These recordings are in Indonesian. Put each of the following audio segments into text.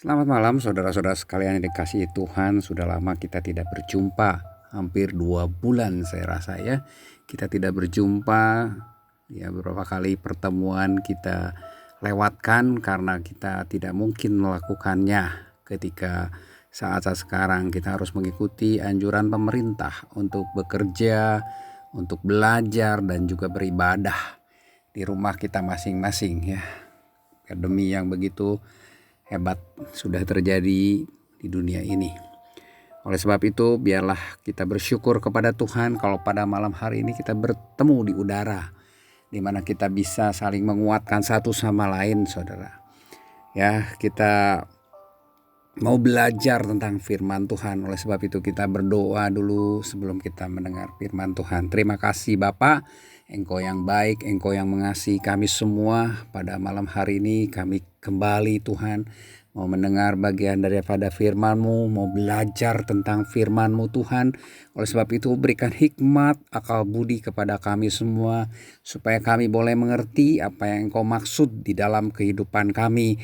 Selamat malam saudara-saudara sekalian yang dikasihi Tuhan. Sudah lama kita tidak berjumpa, hampir 2 bulan saya rasa ya. Kita tidak berjumpa, ya beberapa kali pertemuan kita lewatkan karena kita tidak mungkin melakukannya ketika saat-saat sekarang kita harus mengikuti anjuran pemerintah untuk bekerja, untuk belajar dan juga beribadah di rumah kita masing-masing ya. Pandemi yang begitu hebat sudah terjadi di dunia ini. Oleh sebab itu biarlah kita bersyukur kepada Tuhan kalau pada malam hari ini kita bertemu di udara, di mana kita bisa saling menguatkan satu sama lain, saudara. Ya, kita mau belajar tentang firman Tuhan. Oleh sebab itu kita berdoa dulu sebelum kita mendengar firman Tuhan. Terima kasih Bapa, Engkau yang baik, Engkau yang mengasihi kami semua. Pada malam hari ini kami kembali Tuhan mau mendengar bagian daripada firman-Mu, mau belajar tentang firman-Mu Tuhan. Oleh sebab itu berikan hikmat, akal budi kepada kami semua, supaya kami boleh mengerti apa yang Engkau maksud di dalam kehidupan kami,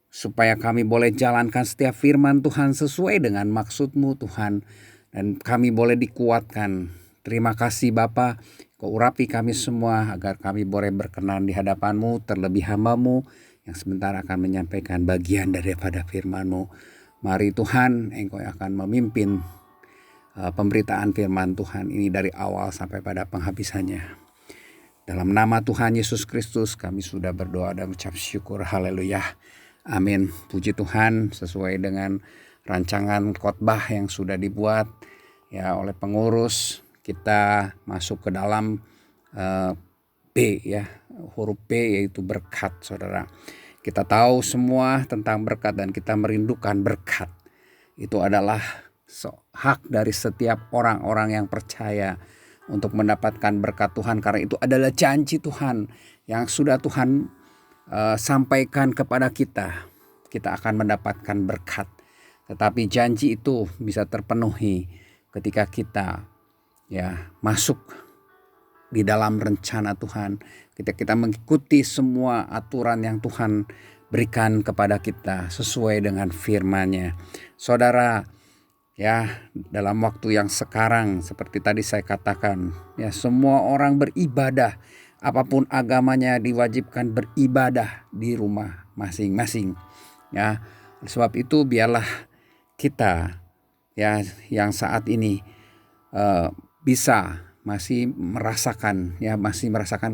supaya kami boleh jalankan setiap firman Tuhan sesuai dengan maksud-Mu Tuhan, dan kami boleh dikuatkan. Terima kasih Bapa, Kau urapi kami semua agar kami boleh berkenan di hadapan-Mu, terlebih hamba-Mu yang sebentar akan menyampaikan bagian daripada firman-Mu. Mari Tuhan, Engkau yang akan memimpin pemberitaan firman Tuhan ini dari awal sampai pada penghabisannya. Dalam nama Tuhan Yesus Kristus kami sudah berdoa dan ucap syukur. Haleluya. Amin. Puji Tuhan, sesuai dengan rancangan khotbah yang sudah dibuat ya oleh pengurus, kita masuk ke dalam B ya, huruf B yaitu berkat, saudara. Kita tahu semua tentang berkat dan kita merindukan berkat. Itu adalah hak dari setiap orang-orang yang percaya untuk mendapatkan berkat Tuhan, karena itu adalah janji Tuhan yang sudah Tuhan sampaikan kepada kita. Kita akan mendapatkan berkat. Tetapi janji itu bisa terpenuhi ketika kita ya masuk di dalam rencana Tuhan, ketika kita mengikuti semua aturan yang Tuhan berikan kepada kita sesuai dengan firman-Nya. Saudara, ya dalam waktu yang sekarang seperti tadi saya katakan, ya semua orang beribadah, apapun agamanya diwajibkan beribadah di rumah masing-masing. Ya, sebab itu biarlah kita ya yang saat ini bisa masih merasakan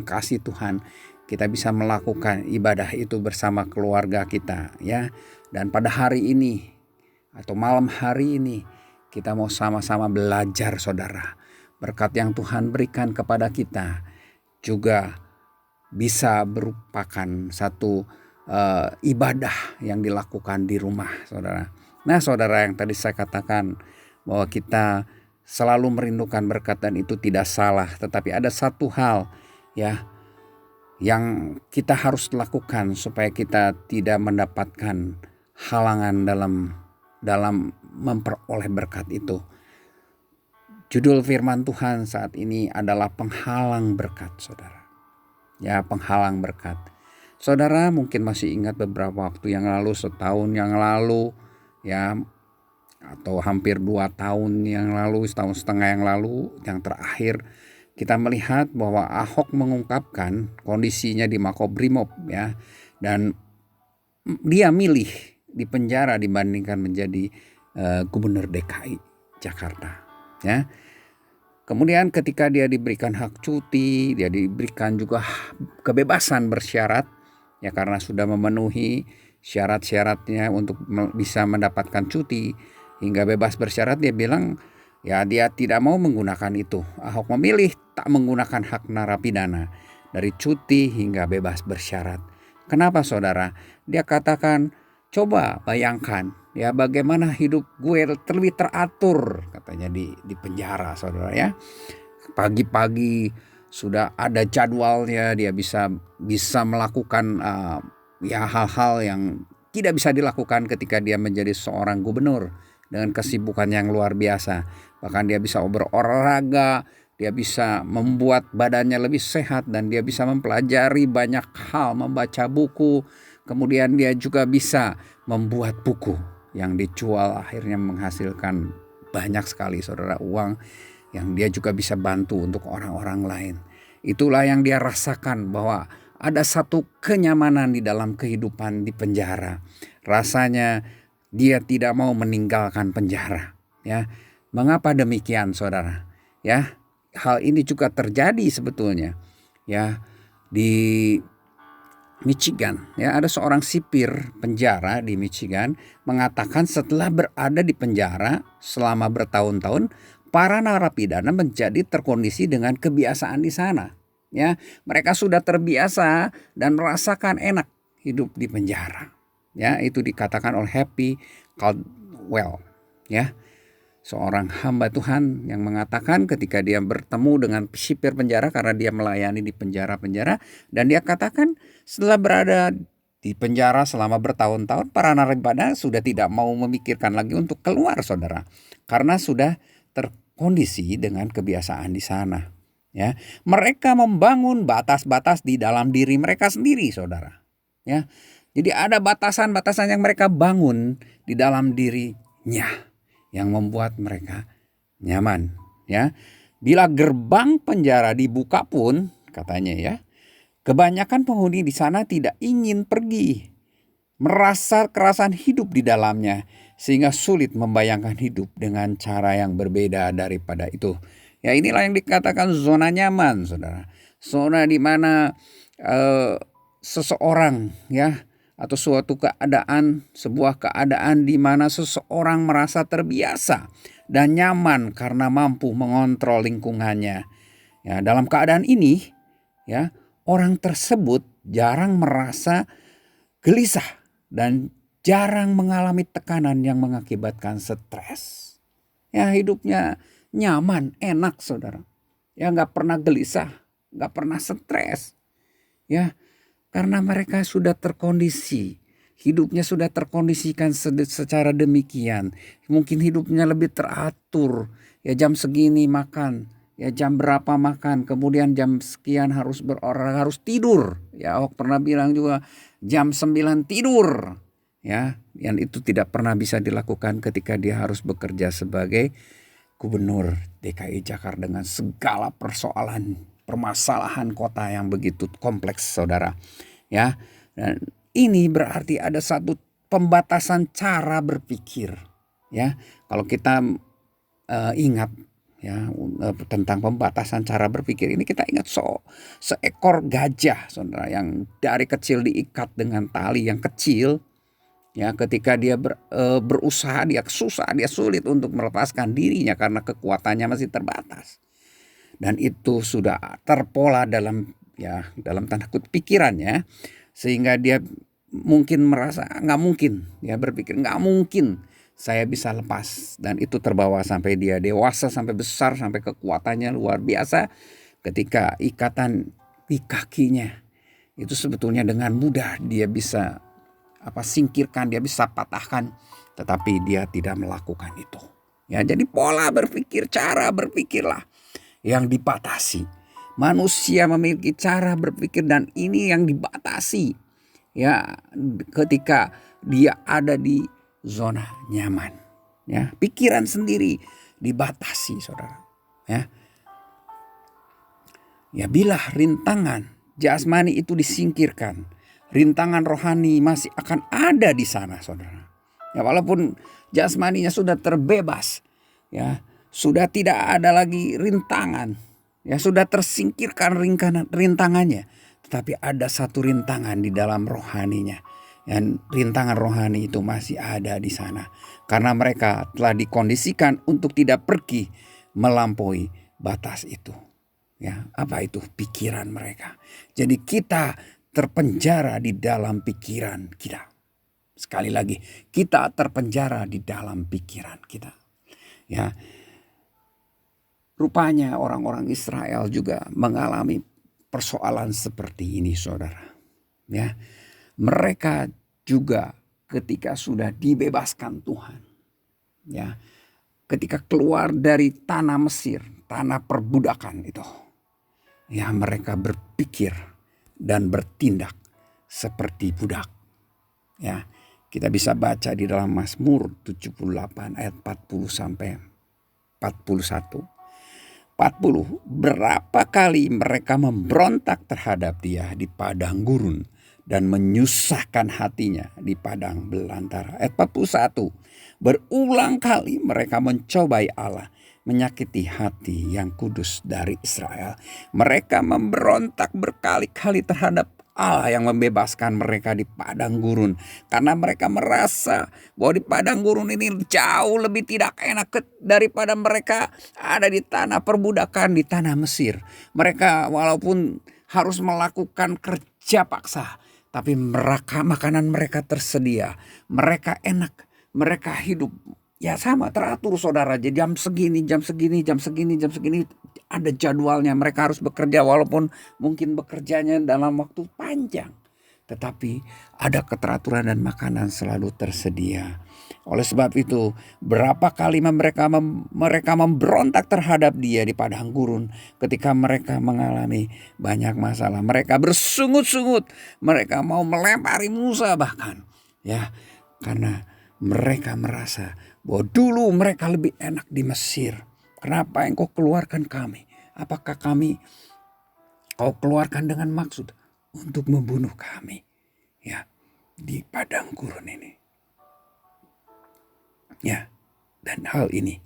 kasih Tuhan, kita bisa melakukan ibadah itu bersama keluarga kita ya. Dan pada hari ini atau malam hari ini kita mau sama-sama belajar, saudara. Berkat yang Tuhan berikan kepada kita juga bisa merupakan satu ibadah yang dilakukan di rumah, saudara. Nah, saudara, yang tadi saya katakan bahwa kita selalu merindukan berkat dan itu tidak salah, tetapi ada satu hal ya yang kita harus lakukan supaya kita tidak mendapatkan halangan dalam memperoleh berkat itu. Judul firman Tuhan saat ini adalah penghalang berkat, saudara. Ya, penghalang berkat. Saudara mungkin masih ingat beberapa waktu yang lalu, setahun yang lalu ya, atau hampir 2 tahun yang lalu, setahun setengah yang lalu, yang terakhir kita melihat bahwa Ahok mengungkapkan kondisinya di Makobrimob ya, dan dia milih di penjara dibandingkan menjadi gubernur DKI Jakarta ya. Kemudian ketika dia diberikan hak cuti, dia diberikan juga kebebasan bersyarat ya, karena sudah memenuhi syarat-syaratnya untuk bisa mendapatkan cuti hingga bebas bersyarat, dia bilang ya dia tidak mau menggunakan itu. Ahok memilih tak menggunakan hak narapidana dari cuti hingga bebas bersyarat. Kenapa, saudara? Dia katakan, coba bayangkan ya bagaimana hidup gue terlebih teratur, katanya di penjara, saudara ya. Pagi-pagi sudah ada jadwalnya, dia bisa melakukan ya hal-hal yang tidak bisa dilakukan ketika dia menjadi seorang gubernur dengan kesibukan yang luar biasa. Bahkan dia bisa berolahraga, dia bisa membuat badannya lebih sehat, dan dia bisa mempelajari banyak hal, membaca buku. Kemudian dia juga bisa membuat buku yang dijual akhirnya menghasilkan banyak sekali saudara uang yang dia juga bisa bantu untuk orang-orang lain. Itulah yang dia rasakan, bahwa ada satu kenyamanan di dalam kehidupan di penjara. Rasanya dia tidak mau meninggalkan penjara, ya. Mengapa demikian saudara? Ya, hal ini juga terjadi sebetulnya ya di Michigan, ya. Ada seorang sipir penjara di Michigan mengatakan setelah berada di penjara selama bertahun-tahun, para narapidana menjadi terkondisi dengan kebiasaan di sana. Ya, mereka sudah terbiasa dan merasakan enak hidup di penjara. Ya, itu dikatakan oleh Happy Caldwell, ya. Seorang hamba Tuhan yang mengatakan ketika dia bertemu dengan sipir penjara karena dia melayani di penjara-penjara, dan dia katakan setelah berada di penjara selama bertahun-tahun, para narapidana sudah tidak mau memikirkan lagi untuk keluar saudara, karena sudah terkondisi dengan kebiasaan di sana. Ya, mereka membangun batas-batas di dalam diri mereka sendiri saudara. Ya, jadi ada batasan-batasan yang mereka bangun di dalam dirinya yang membuat mereka nyaman, ya. Bila gerbang penjara dibuka pun katanya ya, kebanyakan penghuni di sana tidak ingin pergi, merasa kerasan hidup di dalamnya sehingga sulit membayangkan hidup dengan cara yang berbeda daripada itu. Ya, inilah yang dikatakan zona nyaman saudara. Zona di mana seseorang ya, atau suatu keadaan, sebuah keadaan di mana seseorang merasa terbiasa dan nyaman karena mampu mengontrol lingkungannya. Ya, dalam keadaan ini, ya, orang tersebut jarang merasa gelisah dan jarang mengalami tekanan yang mengakibatkan stres. Ya, hidupnya nyaman, enak saudara. Ya, nggak pernah gelisah, nggak pernah stres. Ya, karena mereka sudah terkondisi, hidupnya sudah terkondisikan secara demikian. Mungkin hidupnya lebih teratur, ya jam segini makan, ya jam berapa makan, kemudian jam sekian harus harus tidur. Ya, Ahok pernah bilang juga jam 9 tidur. Ya, yang itu tidak pernah bisa dilakukan ketika dia harus bekerja sebagai gubernur DKI Jakarta dengan segala permasalahan kota yang begitu kompleks saudara, ya. Dan ini berarti ada satu pembatasan cara berpikir, ya. Kalau kita ingat ya tentang pembatasan cara berpikir ini, kita ingat seekor gajah saudara yang dari kecil diikat dengan tali yang kecil. Ya, ketika dia berusaha, dia sulit untuk melepaskan dirinya karena kekuatannya masih terbatas. Dan itu sudah terpola dalam tanda kutip pikirannya, sehingga dia mungkin merasa nggak mungkin, ya berpikir nggak mungkin saya bisa lepas, dan itu terbawa sampai dia dewasa, sampai besar, sampai kekuatannya luar biasa. Ketika ikatan di kakinya itu sebetulnya dengan mudah dia bisa singkirkan, dia bisa patahkan, tetapi dia tidak melakukan itu. Ya, jadi pola berpikir, cara berpikirlah yang dibatasi. Manusia memiliki cara berpikir dan ini yang dibatasi. Ya, ketika dia ada di zona nyaman. Ya, pikiran sendiri dibatasi, saudara. Ya. Ya, bila rintangan jasmani itu disingkirkan, rintangan rohani masih akan ada di sana, saudara. Ya, walaupun jasmaninya sudah terbebas, ya, sudah tidak ada lagi rintangan, ya, sudah tersingkirkan rintangannya, tetapi ada satu rintangan di dalam rohaninya. Dan rintangan rohani itu masih ada di sana karena mereka telah dikondisikan untuk tidak pergi melampaui batas itu. Ya, apa itu? Pikiran mereka. Jadi kita terpenjara di dalam pikiran kita. Sekali lagi, kita terpenjara di dalam pikiran kita. Ya, rupanya orang-orang Israel juga mengalami persoalan seperti ini, saudara. Ya, mereka juga ketika sudah dibebaskan Tuhan, ya, ketika keluar dari tanah Mesir, tanah perbudakan itu, ya mereka berpikir dan bertindak seperti budak. Ya, kita bisa baca di dalam Mazmur 78 ayat 40 sampai 41. 40, berapa kali mereka memberontak terhadap dia di padang gurun dan menyusahkan hatinya di padang belantara. Ayat 41, berulang kali mereka mencobai Allah, menyakiti hati yang kudus dari Israel. Mereka memberontak berkali-kali terhadap Allah yang membebaskan mereka di padang gurun. Karena mereka merasa bahwa di padang gurun ini jauh lebih tidak enak daripada mereka ada di tanah perbudakan di tanah Mesir. Mereka walaupun harus melakukan kerja paksa, tapi mereka makanan mereka tersedia. Mereka enak, mereka hidup ya sama teratur saudara. Jadi jam segini, jam segini, jam segini, jam segini ada jadwalnya. Mereka harus bekerja walaupun mungkin bekerjanya dalam waktu panjang. Tetapi ada keteraturan dan makanan selalu tersedia. Oleh sebab itu berapa kali mereka memberontak terhadap dia di padang gurun ketika mereka mengalami banyak masalah. Mereka bersungut-sungut, mereka mau melempari Musa bahkan. Ya, karena mereka merasa bahwa dulu mereka lebih enak di Mesir. Kenapa engkau keluarkan kami? Apakah kau keluarkan dengan maksud untuk membunuh kami? Ya, di padang gurun ini. Ya, dan hal ini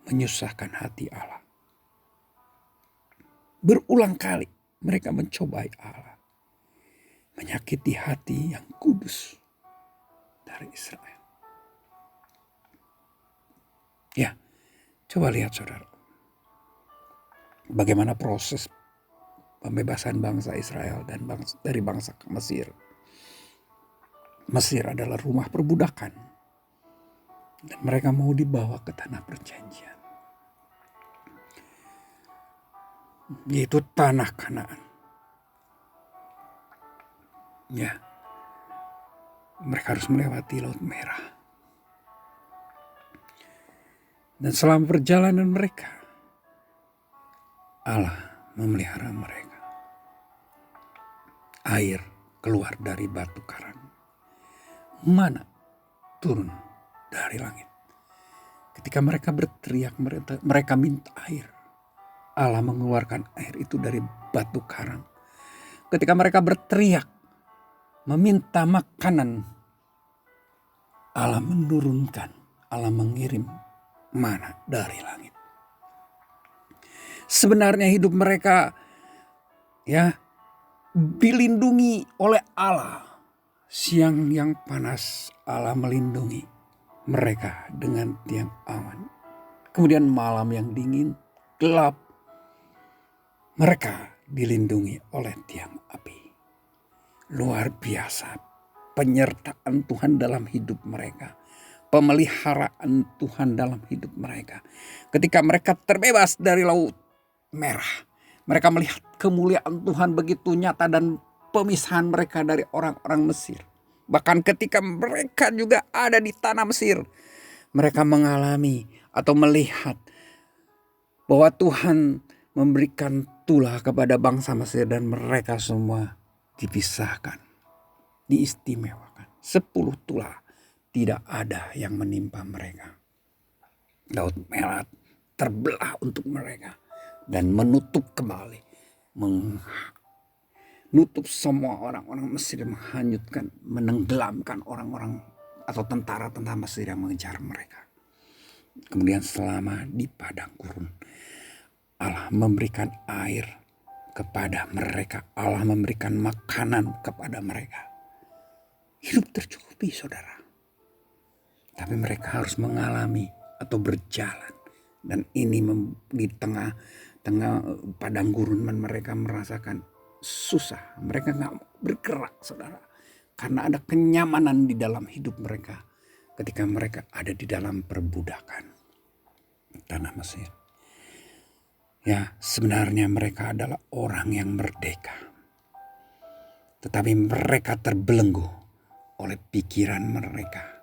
menyusahkan hati Allah. Berulang kali mereka mencobai Allah, menyakiti hati yang kudus dari Israel. Ya, coba lihat saudara, bagaimana proses pembebasan bangsa Israel dan dari bangsa Mesir. Mesir adalah rumah perbudakan. Dan mereka mau dibawa ke tanah perjanjian. Yaitu tanah Kanaan. Ya. Mereka harus melewati Laut Merah. Dan selama perjalanan mereka, Allah memelihara mereka. Air keluar dari batu karang. Mana turun dari langit. Ketika mereka berteriak, mereka minta air. Allah mengeluarkan air itu dari batu karang. Ketika mereka berteriak, meminta makanan, Allah menurunkan, Allah mengirim mana dari langit. Sebenarnya hidup mereka ya dilindungi oleh Allah. Siang yang panas Allah melindungi mereka dengan tiang awan. Kemudian malam yang dingin, gelap, mereka dilindungi oleh tiang api. Luar biasa penyertaan Tuhan dalam hidup mereka. Pemeliharaan Tuhan dalam hidup mereka. Ketika mereka terbebas dari Laut Merah, mereka melihat kemuliaan Tuhan begitu nyata dan pemisahan mereka dari orang-orang Mesir. Bahkan ketika mereka juga ada di tanah Mesir, mereka mengalami atau melihat bahwa Tuhan memberikan tulah kepada bangsa Mesir dan mereka semua dipisahkan, diistimewakan. 10 tulah tidak ada yang menimpa mereka. Laut Merah terbelah untuk mereka dan menutup kembali, menutup semua orang-orang Mesir, menghanyutkan, menenggelamkan orang-orang atau tentara-tentara Mesir yang mengejar mereka. Kemudian selama di padang gurun, Allah memberikan air kepada mereka. Allah memberikan makanan kepada mereka. Hidup tercukupi saudara. Tapi mereka harus mengalami atau berjalan. Dan ini di tengah padang gurun mereka merasakan susah. Mereka gak bergerak saudara. Karena ada kenyamanan di dalam hidup mereka. Ketika mereka ada di dalam perbudakan tanah Mesir. Ya, sebenarnya mereka adalah orang yang merdeka. Tetapi mereka terbelenggu oleh pikiran mereka.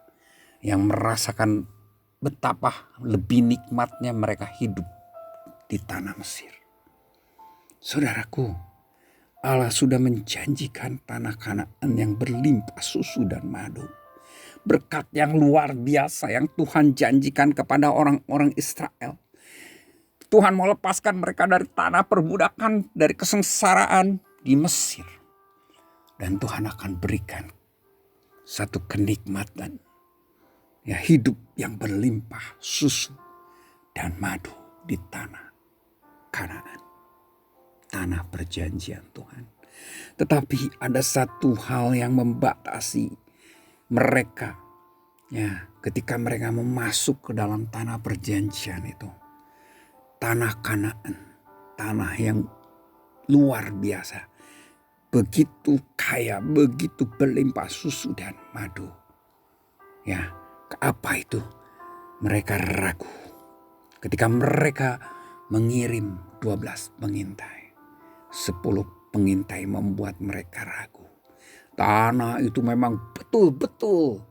Yang merasakan betapa lebih nikmatnya mereka hidup di tanah Mesir. Saudaraku, Allah sudah menjanjikan tanah Kanaan yang berlimpah susu dan madu. berkat yang luar biasa yang Tuhan janjikan kepada orang-orang Israel. Tuhan mau lepaskan mereka dari tanah perbudakan, dari kesengsaraan di Mesir. Dan Tuhan akan berikan satu kenikmatan, ya, hidup yang berlimpah susu dan madu di tanah Kanaan, tanah perjanjian Tuhan. Tetapi ada satu hal yang membatasi mereka, ya, ketika mereka memasuk ke dalam tanah perjanjian itu. Tanah Kanaan, tanah yang luar biasa, begitu kaya, begitu berlimpah susu dan madu. Ya, apa itu? Mereka ragu ketika mereka mengirim 12 pengintai. 10 pengintai membuat mereka ragu. Tanah itu memang betul-betul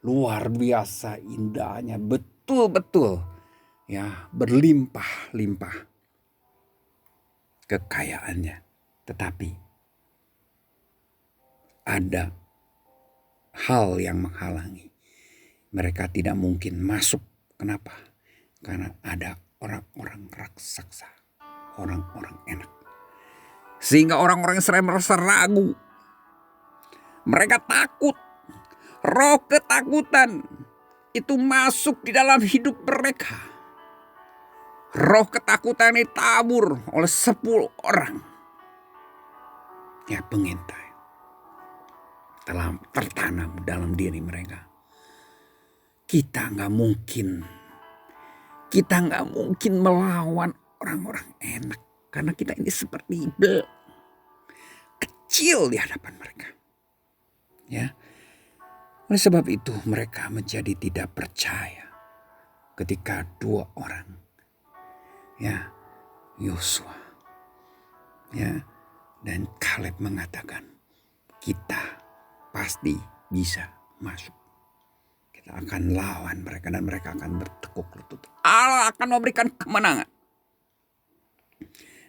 luar biasa indahnya, betul-betul, ya, berlimpah-limpah kekayaannya. Tetapi ada hal yang menghalangi. Mereka tidak mungkin masuk. Kenapa? Karena ada orang-orang raksasa, orang-orang enak. Sehingga orang-orang Israel merasa ragu. Mereka takut. Roh ketakutan itu masuk di dalam hidup mereka. Roh ketakutan ditabur oleh 10 orang, ya, pengintai, telah tertanam dalam diri mereka. Kita nggak mungkin melawan orang-orang enak, karena kita ini seperti kecil di hadapan mereka, ya. Oleh sebab itu mereka menjadi tidak percaya ketika 2 orang, ya, Yosua, ya, dan Kaleb mengatakan, kita pasti bisa masuk. Kita akan lawan mereka dan mereka akan bertekuk lutut. Allah akan memberikan kemenangan.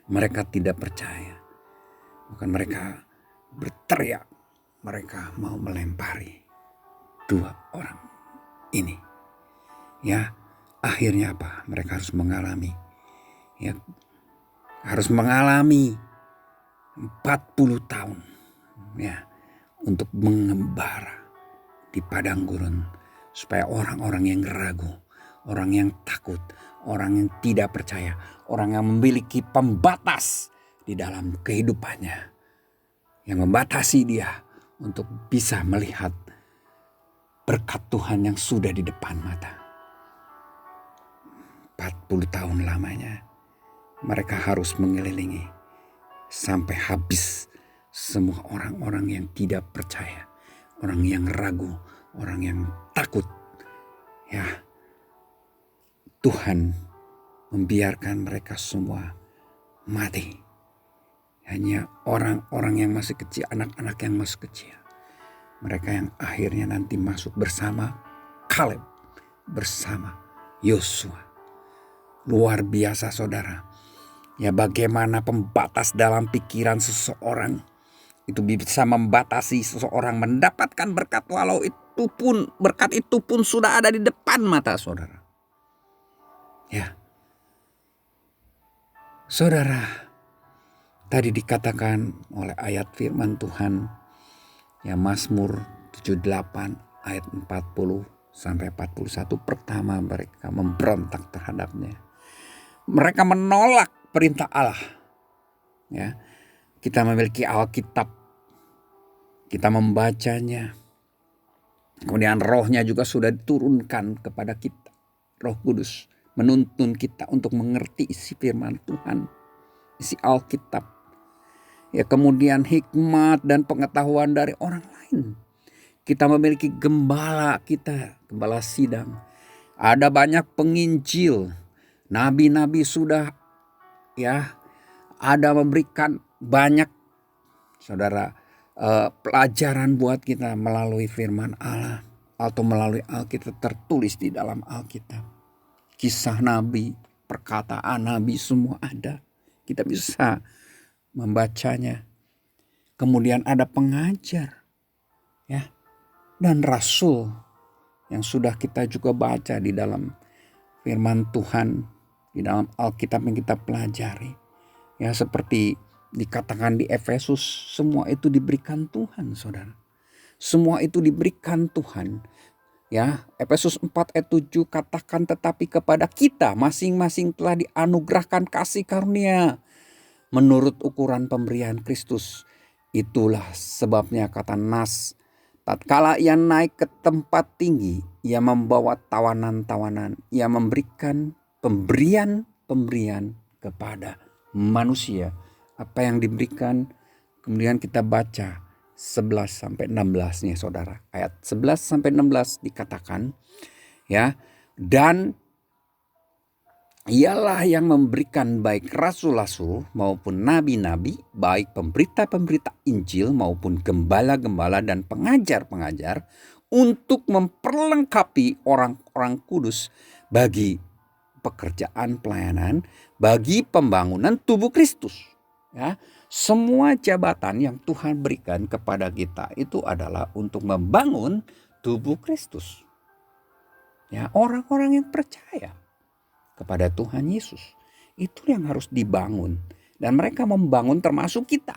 Mereka tidak percaya. Bukan mereka berteriak. Mereka mau melempari 2 orang ini. Ya, akhirnya apa? Mereka harus mengalami, ya, harus mengalami 40 tahun, ya, untuk mengembara di padang gurun, supaya orang-orang yang ragu, orang yang takut, orang yang tidak percaya, orang yang memiliki pembatas di dalam kehidupannya, yang membatasi dia untuk bisa melihat berkat Tuhan yang sudah di depan mata. 40 tahun lamanya mereka harus mengelilingi sampai habis semua orang-orang yang tidak percaya, orang yang ragu, orang yang takut. Ya, Tuhan membiarkan mereka semua mati. Hanya orang-orang yang masih kecil, anak-anak yang masih kecil. Mereka yang akhirnya nanti masuk bersama Kaleb, bersama Yosua. Luar biasa, saudara. Ya, bagaimana pembatas dalam pikiran seseorang itu bisa membatasi seseorang mendapatkan berkat, walau itu pun berkat itu pun sudah ada di depan mata saudara. Ya, saudara, tadi dikatakan oleh ayat firman Tuhan, ya, Mazmur 78 ayat 40 sampai 41, pertama mereka memberontak terhadapnya. Mereka menolak perintah Allah. Ya, kita memiliki Alkitab, kita membacanya, kemudian rohnya juga sudah diturunkan kepada kita. Roh Kudus menuntun kita untuk mengerti isi firman Tuhan, isi Alkitab. Ya, kemudian hikmat dan pengetahuan dari orang lain. Kita memiliki gembala kita, gembala sidang. Ada banyak penginjil, nabi-nabi sudah, ya, ada memberikan banyak, saudara, pelajaran buat kita melalui firman Allah atau melalui Alkitab, tertulis di dalam Alkitab. Kisah nabi, perkataan nabi semua ada. Kita bisa membacanya. Kemudian ada pengajar, ya, dan rasul yang sudah kita juga baca di dalam firman Tuhan, di dalam Alkitab yang kita pelajari. Ya, seperti dikatakan di Efesus, semua itu diberikan Tuhan, saudara. Semua itu diberikan Tuhan. Ya, Efesus 4 ayat 7 katakan, tetapi kepada kita masing-masing telah dianugerahkan kasih karunia menurut ukuran pemberian Kristus. Itulah sebabnya kata Nas, tatkala ia naik ke tempat tinggi, ia membawa tawanan-tawanan, ia memberikan pemberian-pemberian kepada manusia. Apa yang diberikan, kemudian kita baca 11 sampai 16 nih saudara. Ayat 11 sampai 16 dikatakan, ya, dan ialah yang memberikan baik rasul-rasul maupun nabi-nabi, baik pemberita-pemberita Injil maupun gembala-gembala dan pengajar-pengajar, untuk memperlengkapi orang-orang kudus bagi pekerjaan pelayanan, bagi pembangunan tubuh Kristus. Ya, semua jabatan yang Tuhan berikan kepada kita itu adalah untuk membangun tubuh Kristus. Ya, orang-orang yang percaya kepada Tuhan Yesus, itu yang harus dibangun. Dan mereka membangun termasuk kita.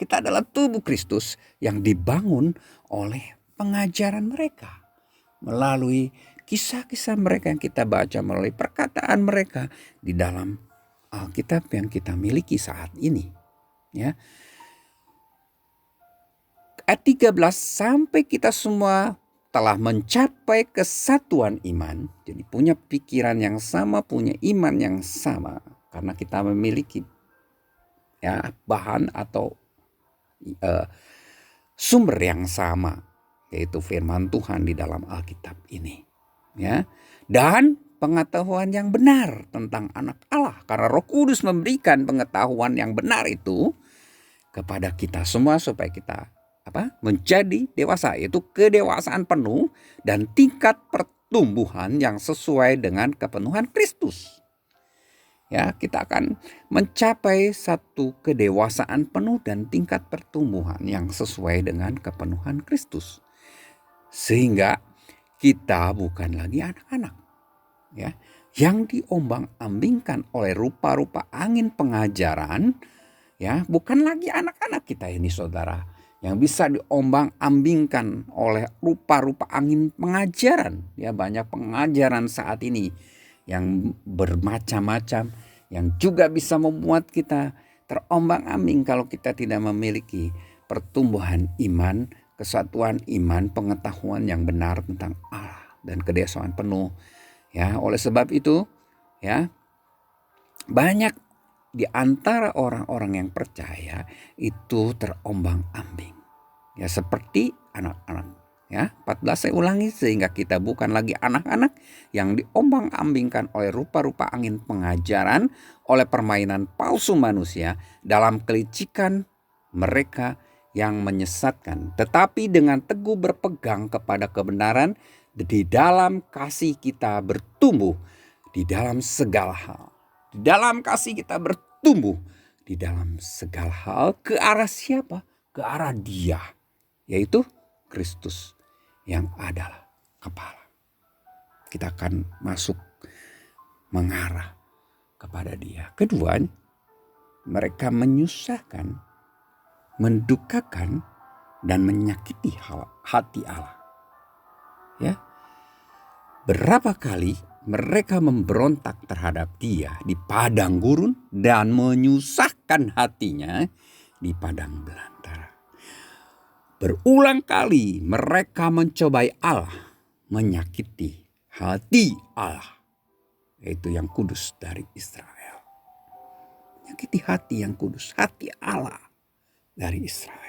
Kita adalah tubuh Kristus yang dibangun oleh pengajaran mereka. Melalui kisah-kisah mereka yang kita baca, melalui perkataan mereka di dalam Alkitab yang kita miliki saat ini. Ya. Ayat 13, sampai kita semua telah mencapai kesatuan iman, jadi punya pikiran yang sama, punya iman yang sama, karena kita memiliki ya bahan atau sumber yang sama, yaitu firman Tuhan di dalam Alkitab ini, ya, dan pengetahuan yang benar tentang anak Allah, karena Roh Kudus memberikan pengetahuan yang benar itu kepada kita semua supaya kita menjadi dewasa, yaitu kedewasaan penuh dan tingkat pertumbuhan yang sesuai dengan kepenuhan Kristus. Ya, kita akan mencapai satu kedewasaan penuh dan tingkat pertumbuhan yang sesuai dengan kepenuhan Kristus. Sehingga kita bukan lagi anak-anak, ya, yang diombang-ambingkan oleh rupa-rupa angin pengajaran, ya, bukan lagi anak-anak kita ini saudara, yang bisa diombang-ambingkan oleh rupa-rupa angin pengajaran. Ya, banyak pengajaran saat ini yang bermacam-macam, yang juga bisa membuat kita terombang-ambing kalau kita tidak memiliki pertumbuhan iman, kesatuan iman, pengetahuan yang benar tentang Allah dan kedewasaan penuh. Ya, oleh sebab itu, ya, banyak di antara orang-orang yang percaya itu terombang-ambing. Ya, seperti anak-anak. Ya, 14 saya ulangi, sehingga kita bukan lagi anak-anak yang diombang-ambingkan oleh rupa-rupa angin pengajaran, oleh permainan palsu manusia dalam kelicikan mereka yang menyesatkan, tetapi dengan teguh berpegang kepada kebenaran, di dalam kasih kita bertumbuh di dalam segala hal. Di dalam kasih kita bertumbuh di dalam segala hal ke arah siapa? Ke arah Dia, yaitu Kristus yang adalah kepala. Kita akan masuk mengarah kepada Dia. Kedua, mereka menyusahkan, mendukakan, dan menyakiti hati Allah. Ya, berapa kali mereka memberontak terhadap Dia di padang gurun dan menyusahkan hatinya di padang belantara. Berulang kali mereka mencobai Allah, menyakiti hati Allah, yaitu yang kudus dari Israel. Menyakiti hati yang kudus, hati Allah dari Israel.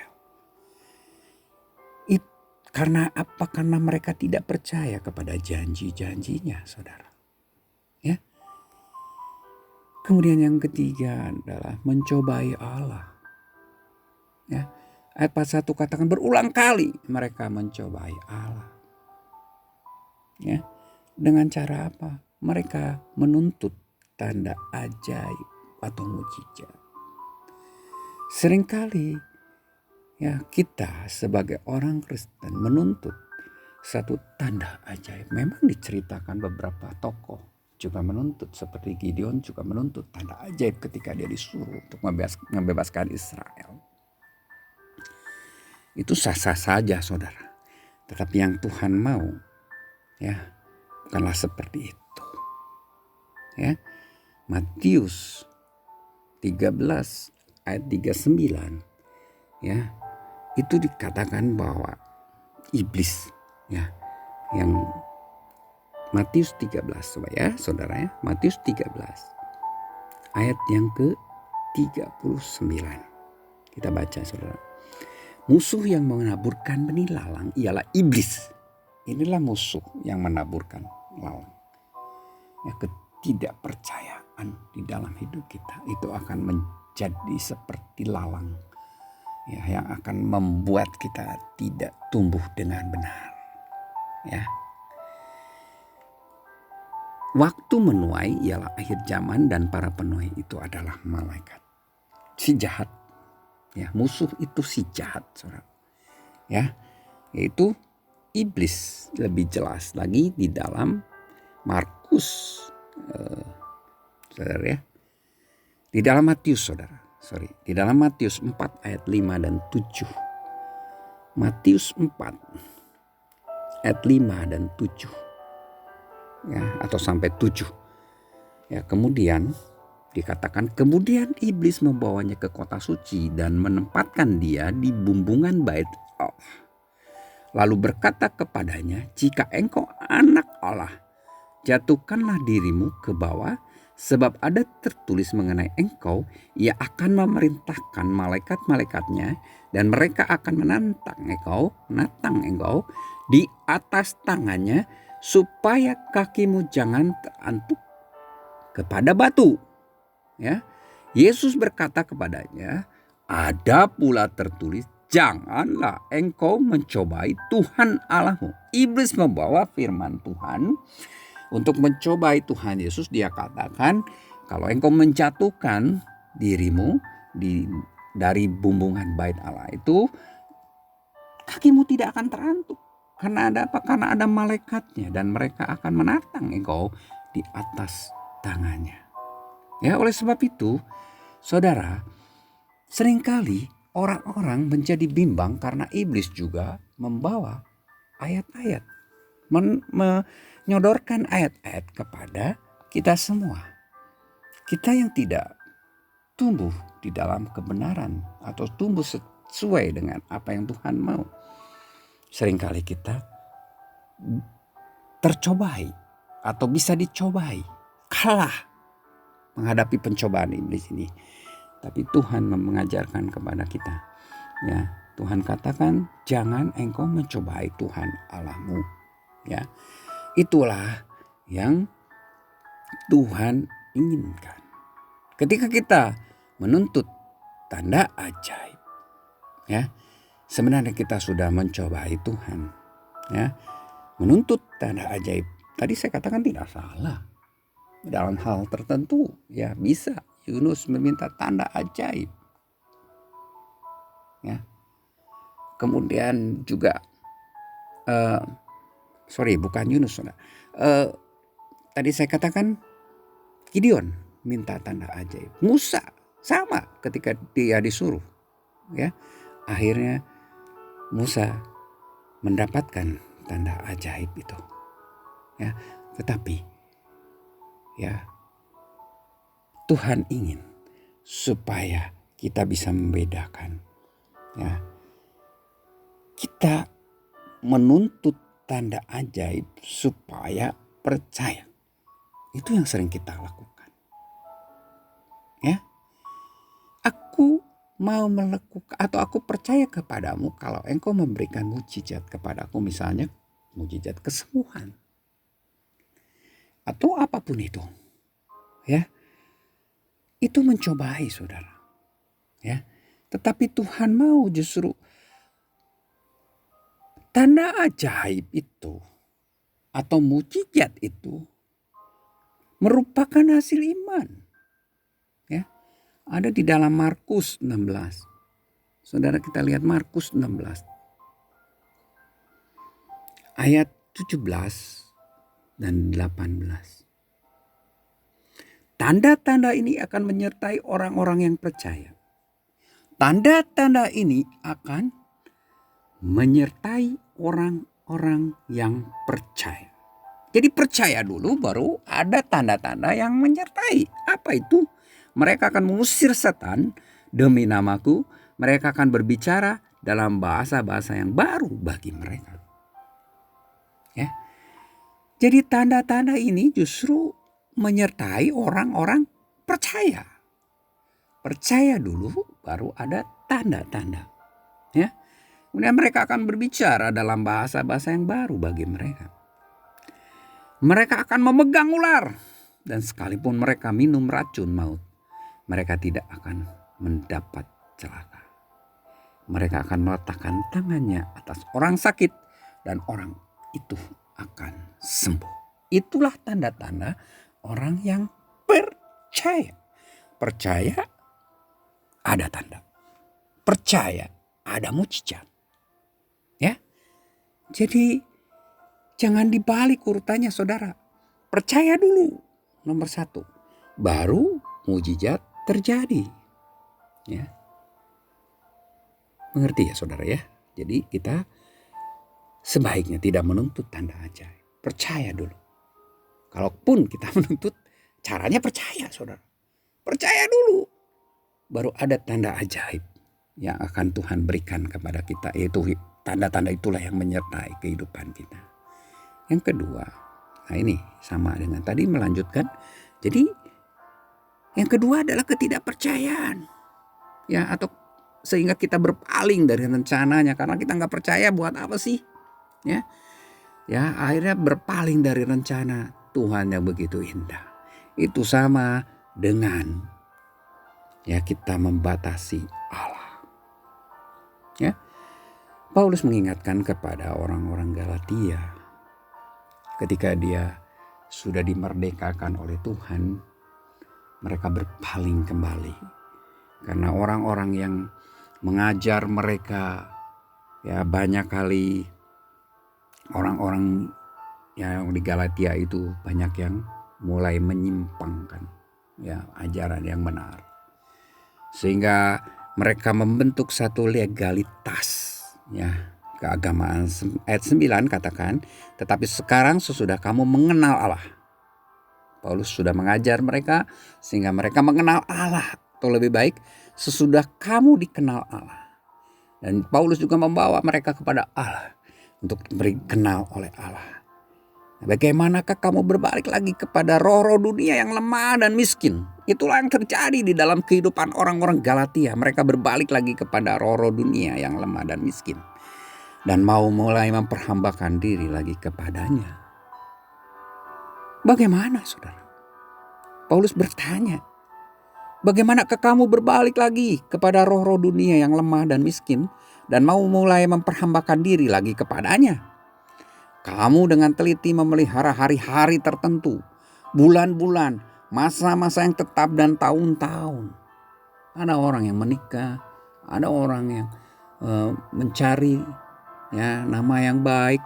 Karena apa? Karena mereka tidak percaya kepada janji-janjinya, saudara. Ya. Kemudian yang ketiga adalah mencobai Allah. Ya. Ayat 41 katakan berulang kali mereka mencobai Allah. Ya. Dengan cara apa? Mereka menuntut tanda ajaib atau mujizat. Seringkali ya kita sebagai orang Kristen menuntut satu tanda ajaib. Memang diceritakan beberapa tokoh juga menuntut, seperti Gideon juga menuntut tanda ajaib ketika dia disuruh untuk membebaskan Israel. Itu sah-sah saja saudara. Tetapi yang Tuhan mau ya bukanlah seperti itu. Ya. Matius 13 ayat 39 ya. Itu dikatakan bahwa iblis ya, yang Matius 13 coba ya saudara ya, Matius 13 ayat yang ke-39. Kita baca saudara. Musuh yang menaburkan benih lalang ialah iblis. Inilah musuh yang menaburkan lalang. Ya, ketidakpercayaan di dalam hidup kita itu akan menjadi seperti lalang ya, yang akan membuat kita tidak tumbuh dengan benar. Ya. Waktu menuai ialah akhir zaman dan para penuai itu adalah malaikat. Si jahat. Ya, musuh itu si jahat, saudara. Ya, yaitu iblis. Lebih jelas lagi di dalam Markus, saudara ya. Di dalam Matius, saudara. Di dalam Matius 4 ayat 5 dan 7. Matius 4 ayat 5 dan 7. Ya, atau sampai 7. Ya, kemudian dikatakan kemudian iblis membawanya ke kota suci dan menempatkan dia di bumbungan bait Allah. Lalu berkata kepadanya, jika engkau anak Allah, jatuhkanlah dirimu ke bawah, sebab ada tertulis mengenai engkau, ia akan memerintahkan malaikat-malaikatnya dan mereka akan menatang engkau di atas tangannya, supaya kakimu jangan terantuk kepada batu. Ya, Yesus berkata kepadanya, ada pula tertulis, janganlah engkau mencobai Tuhan Allahmu. Iblis membawa firman Tuhan untuk mencobai Tuhan Yesus. Dia katakan, kalau engkau menjatuhkan dirimu dari bumbungan bait Allah itu, kakimu tidak akan terantuk. Karena ada apa? Karena ada malaikatnya dan mereka akan menatang engkau di atas tangannya. Ya, oleh sebab itu, saudara, seringkali orang-orang menjadi bimbang karena iblis juga membawa ayat-ayat, menyodorkan ayat-ayat kepada kita semua. Kita yang tidak tumbuh di dalam kebenaran atau tumbuh sesuai dengan apa yang Tuhan mau. Seringkali kita tercobai atau bisa dicobai, kalah menghadapi pencobaan iblis ini. Tapi Tuhan mengajarkan kepada kita, ya, Tuhan katakan jangan engkau mencobai Tuhan Allahmu. Ya, itulah yang Tuhan inginkan. Ketika kita menuntut tanda ajaib, ya, sebenarnya kita sudah mencobai Tuhan. Ya, menuntut tanda ajaib. Tadi saya katakan tidak salah. Dalam hal tertentu ya bisa Yunus meminta tanda ajaib. Ya. Kemudian juga bukan Yunus. Tadi saya katakan Gideon minta tanda ajaib. Musa sama ketika dia disuruh. Ya. Akhirnya Musa mendapatkan tanda ajaib itu. Ya, tetapi ya, Tuhan ingin supaya kita bisa membedakan. Ya, kita menuntut tanda ajaib supaya percaya. Itu yang sering kita lakukan. Ya, aku mau melakukan atau aku percaya kepadamu kalau engkau memberikan mukjizat kepadaku, misalnya mukjizat kesembuhan atau apapun itu, ya, itu mencobai saudara, ya. Tetapi Tuhan mau justru tanda ajaib itu atau mukjizat itu merupakan hasil iman, ya. Ada di dalam Markus 16. Saudara, kita lihat Markus 16. ayat 17 dan 18. Tanda-tanda ini akan menyertai orang-orang yang percaya. Tanda-tanda ini akan menyertai orang-orang yang percaya. Jadi percaya dulu baru ada tanda-tanda yang menyertai. Apa itu? Mereka akan mengusir setan demi namaku. Mereka akan berbicara dalam bahasa-bahasa yang baru bagi mereka. Ya. Jadi tanda-tanda ini justru menyertai orang-orang percaya. Percaya dulu baru ada tanda-tanda. Ya. Kemudian mereka akan berbicara dalam bahasa-bahasa yang baru bagi mereka. Mereka akan memegang ular. Dan sekalipun mereka minum racun maut, mereka tidak akan mendapat celaka. Mereka akan meletakkan tangannya atas orang sakit dan orang itu akan sembuh. Itulah tanda-tanda orang yang percaya. Percaya ada tanda. Percaya ada mujizat. Ya. Jadi jangan dibalik urutannya saudara. Percaya dulu nomor 1. Baru mujizat terjadi. Ya. Mengerti ya saudara ya. Jadi kita sebaiknya tidak menuntut tanda ajaib. Percaya dulu. Kalaupun kita menuntut, caranya percaya saudara. Percaya dulu. Baru ada tanda ajaib yang akan Tuhan berikan kepada kita. Yaitu tanda-tanda itulah yang menyertai kehidupan kita. Yang kedua, nah ini sama dengan tadi melanjutkan. Jadi yang kedua adalah ketidakpercayaan. Ya, atau sehingga kita berpaling dari rencananya. Karena kita nggak percaya buat apa sih? Ya, akhirnya berpaling dari rencana Tuhan yang begitu indah. Itu sama dengan ya kita membatasi Allah. Ya, Paulus mengingatkan kepada orang-orang Galatia ketika dia sudah dimerdekakan oleh Tuhan, mereka berpaling kembali karena orang-orang yang mengajar mereka ya banyak kali orang-orang yang di Galatia itu banyak yang mulai menyimpangkan ya ajaran yang benar. Sehingga mereka membentuk satu legalitas ya keagamaan. Ayat 9 katakan, tetapi sekarang sesudah kamu mengenal Allah. Paulus sudah mengajar mereka sehingga mereka mengenal Allah. Atau lebih baik sesudah kamu dikenal Allah. Dan Paulus juga membawa mereka kepada Allah untuk dikenal oleh Allah. Bagaimanakah kamu berbalik lagi kepada roh-roh dunia yang lemah dan miskin? Itulah yang terjadi di dalam kehidupan orang-orang Galatia. Mereka berbalik lagi kepada roh-roh dunia yang lemah dan miskin. Dan mau mulai memperhambakan diri lagi kepadanya. Bagaimana saudara? Paulus bertanya. Bagaimanakah kamu berbalik lagi kepada roh-roh dunia yang lemah dan miskin. Dan mau mulai memperhambakan diri lagi kepadanya? Kamu dengan teliti memelihara hari-hari tertentu, bulan-bulan, masa-masa yang tetap dan tahun-tahun. Ada orang yang menikah, ada orang yang mencari ya nama yang baik.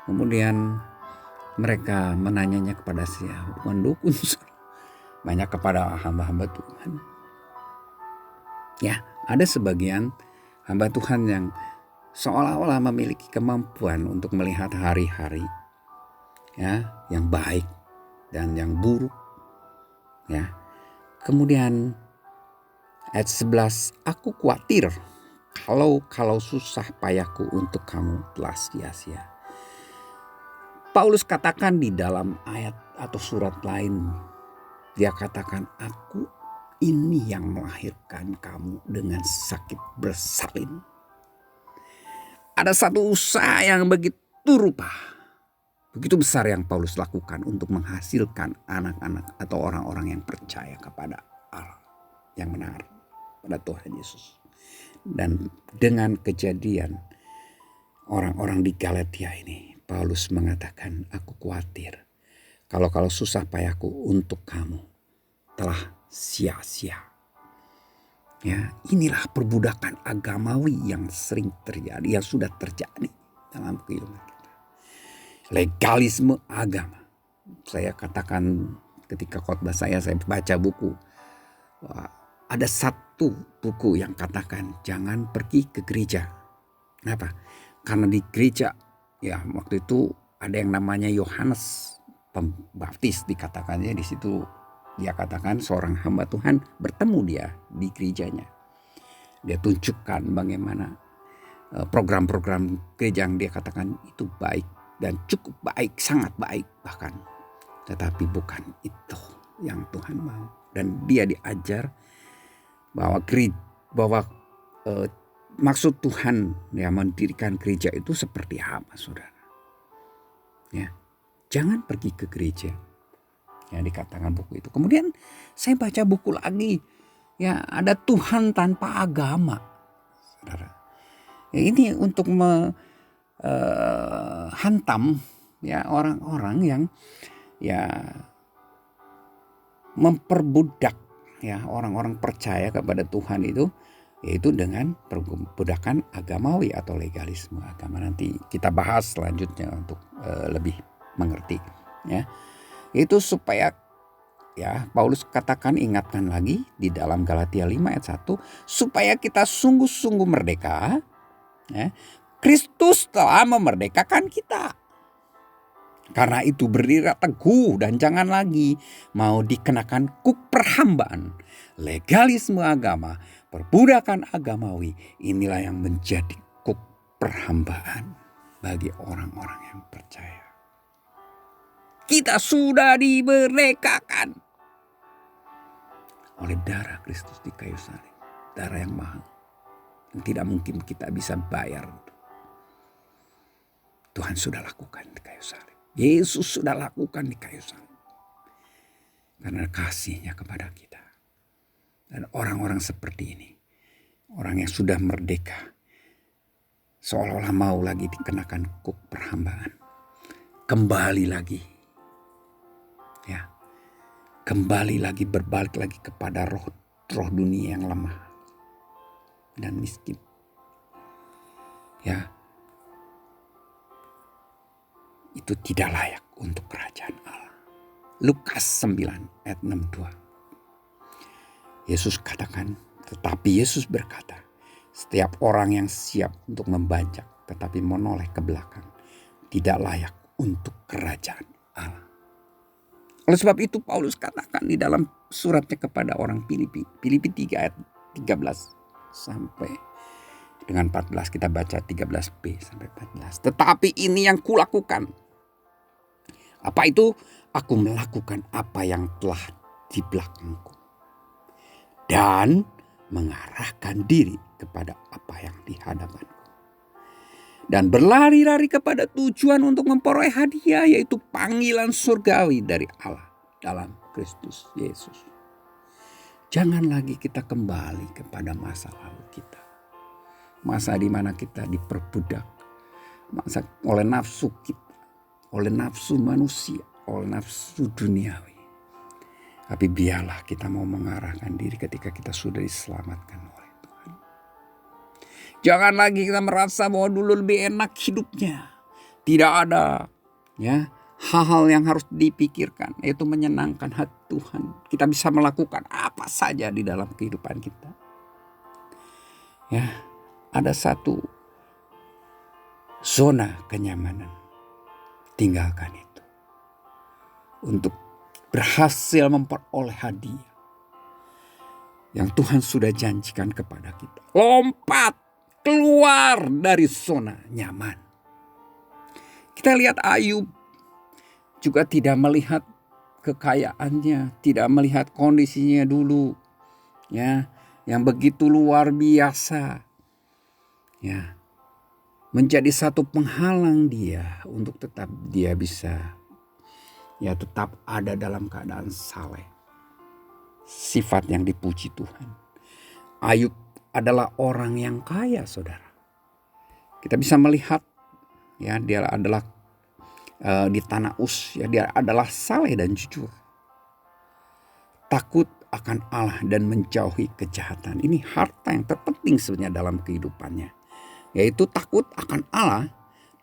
Kemudian mereka menanyanya kepada siapa? Bukan dukun, banyak kepada hamba-hamba Tuhan. Ya, ada sebagian hamba Tuhan yang seolah-olah memiliki kemampuan untuk melihat hari-hari ya yang baik dan yang buruk ya. Kemudian ayat 11, aku khawatir kalau susah payahku untuk kamu telah sia-sia. Paulus katakan di dalam ayat atau surat lain, dia katakan, aku ini yang melahirkan kamu dengan sakit bersalin. Ada satu usaha yang begitu rupa, begitu besar yang Paulus lakukan untuk menghasilkan anak-anak atau orang-orang yang percaya kepada Allah yang benar, pada Tuhan Yesus. Dan dengan kejadian orang-orang di Galatia ini, Paulus mengatakan, aku khawatir kalau susah payahku untuk kamu telah sia-sia. Ya, inilah perbudakan agamawi yang sering terjadi, yang sudah terjadi dalam kehidupan kita. legalisme agama. Saya katakan ketika khotbah saya baca buku. Ada satu buku yang katakan jangan pergi ke gereja. Kenapa? Karena di gereja ya waktu itu ada yang namanya Yohanes Pembaptis, dikatakannya di situ. Dia katakan seorang hamba Tuhan bertemu dia di gerejanya. Dia tunjukkan bagaimana program-program gereja yang dia katakan itu baik dan cukup baik, sangat baik bahkan. Tetapi bukan itu yang Tuhan mau. Dan dia diajar bahwa maksud Tuhan ya mendirikan gereja itu seperti apa, saudara? Ya, jangan pergi ke gereja. Ya, dikatakan buku itu. Kemudian saya baca buku lagi. Ya, ada Tuhan tanpa agama, saudara. Ya, ini untuk menghantam ya orang-orang yang ya memperbudak ya orang-orang percaya kepada Tuhan itu, yaitu dengan perbudakan agamawi atau legalisme agama. Nanti kita bahas selanjutnya untuk lebih mengerti ya. Itu supaya ya Paulus katakan, ingatkan lagi di dalam Galatia 5 ayat 1, supaya kita sungguh-sungguh merdeka ya. Kristus telah memerdekakan kita. Karena itu berdirilah teguh dan jangan lagi mau dikenakan kuk perhambaan, legalisme agama, perbudakan agamawi. Inilah yang menjadi kuk perhambaan bagi orang-orang yang percaya. Kita sudah dimerdekakan oleh darah Kristus di kayu salib. Darah yang mahal, yang tidak mungkin kita bisa bayar. Tuhan sudah lakukan di kayu salib. Yesus sudah lakukan di kayu salib. Karena kasihnya kepada kita. Dan orang-orang seperti ini, orang yang sudah merdeka, seolah-olah mau lagi dikenakan kuk perhambaan. Kembali lagi. Ya, kembali lagi, berbalik lagi kepada roh dunia yang lemah dan miskin. Ya, itu tidak layak untuk kerajaan Allah. Lukas 9 ayat 62. Yesus katakan, tetapi Yesus berkata, setiap orang yang siap untuk membajak tetapi menoleh ke belakang tidak layak untuk kerajaan Allah. Oleh sebab itu Paulus katakan di dalam suratnya kepada orang Filipi 3 ayat 13 sampai dengan 14, kita baca 13b sampai 14. Tetapi ini yang kulakukan. Apa itu? Aku melakukan apa yang telah di belakangku dan mengarahkan diri kepada apa yang di hadapanku. Dan berlari-lari kepada tujuan untuk memperoleh hadiah, yaitu panggilan surgawi dari Allah dalam Kristus Yesus. Jangan lagi kita kembali kepada masa lalu kita. Masa di mana kita diperbudak masa oleh nafsu kita, oleh nafsu manusia, oleh nafsu duniawi. Tapi biarlah kita mau mengarahkan diri ketika kita sudah diselamatkan oleh Tuhan. Jangan lagi kita merasa bahwa dulu lebih enak hidupnya. Tidak ada ya hal-hal yang harus dipikirkan, yaitu menyenangkan hati Tuhan. Kita bisa melakukan apa saja di dalam kehidupan kita. Ya, ada satu zona kenyamanan. Tinggalkan itu. Untuk berhasil memperoleh hadiah yang Tuhan sudah janjikan kepada kita. Lompat keluar dari zona nyaman. Kita lihat Ayub juga tidak melihat kekayaannya, tidak melihat kondisinya dulu, ya, yang begitu luar biasa, ya, menjadi satu penghalang dia untuk tetap dia bisa, ya, tetap ada dalam keadaan saleh, sifat yang dipuji Tuhan. Ayub adalah orang yang kaya, saudara. Kita bisa melihat, ya, dia adalah di tanah Uz, ya, dia adalah saleh dan jujur, takut akan Allah dan menjauhi kejahatan. Ini harta yang terpenting sebenarnya dalam kehidupannya, yaitu takut akan Allah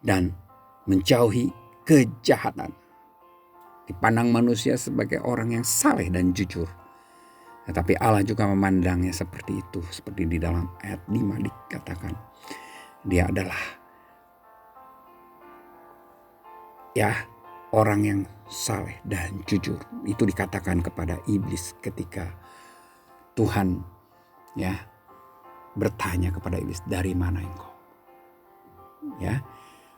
dan menjauhi kejahatan. Dipandang manusia sebagai orang yang saleh dan jujur. Tetapi Allah juga memandangnya seperti itu. Seperti di dalam ayat 5 dikatakan. Dia adalah orang yang saleh dan jujur. Itu dikatakan kepada iblis ketika Tuhan bertanya kepada iblis, dari mana engkau?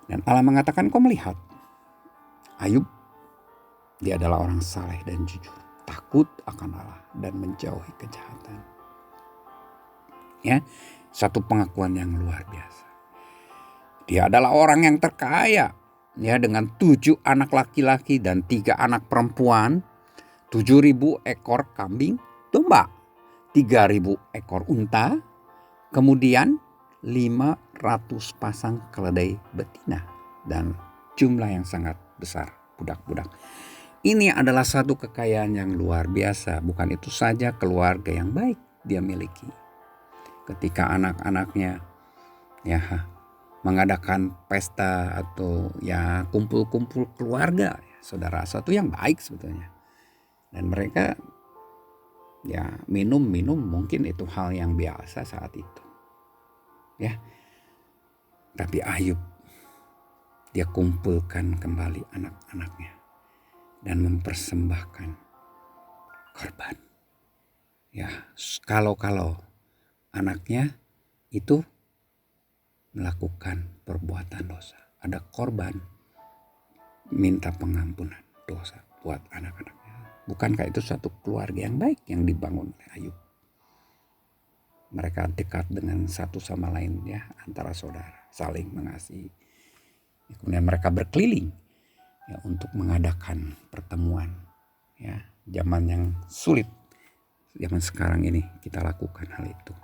Dan Allah mengatakan, kau melihat Ayub, dia adalah orang saleh dan jujur, takut akan Allah dan menjauhi kejahatan. Satu pengakuan yang luar biasa. Dia adalah orang yang terkaya, dengan 7 anak laki-laki dan 3 anak perempuan, 7.000 ekor kambing domba, 3.000 ekor unta, kemudian 500 pasang keledai betina, dan jumlah yang sangat besar budak-budak. Ini adalah satu kekayaan yang luar biasa. Bukan itu saja, keluarga yang baik dia miliki. Ketika anak-anaknya mengadakan pesta atau kumpul-kumpul keluarga, saudara, satu yang baik sebetulnya. Dan mereka minum mungkin itu hal yang biasa saat itu. Tapi Ayub, dia kumpulkan kembali anak-anaknya dan mempersembahkan korban. Kalau anaknya itu melakukan perbuatan dosa, ada korban minta pengampunan dosa buat anak-anaknya. Bukankah itu suatu keluarga yang baik yang dibangun oleh Ayub? Mereka dekat dengan satu sama lain, antara saudara, saling mengasihi. Kemudian mereka berkeliling untuk mengadakan pertemuan. Zaman yang sulit, zaman sekarang ini kita lakukan hal itu.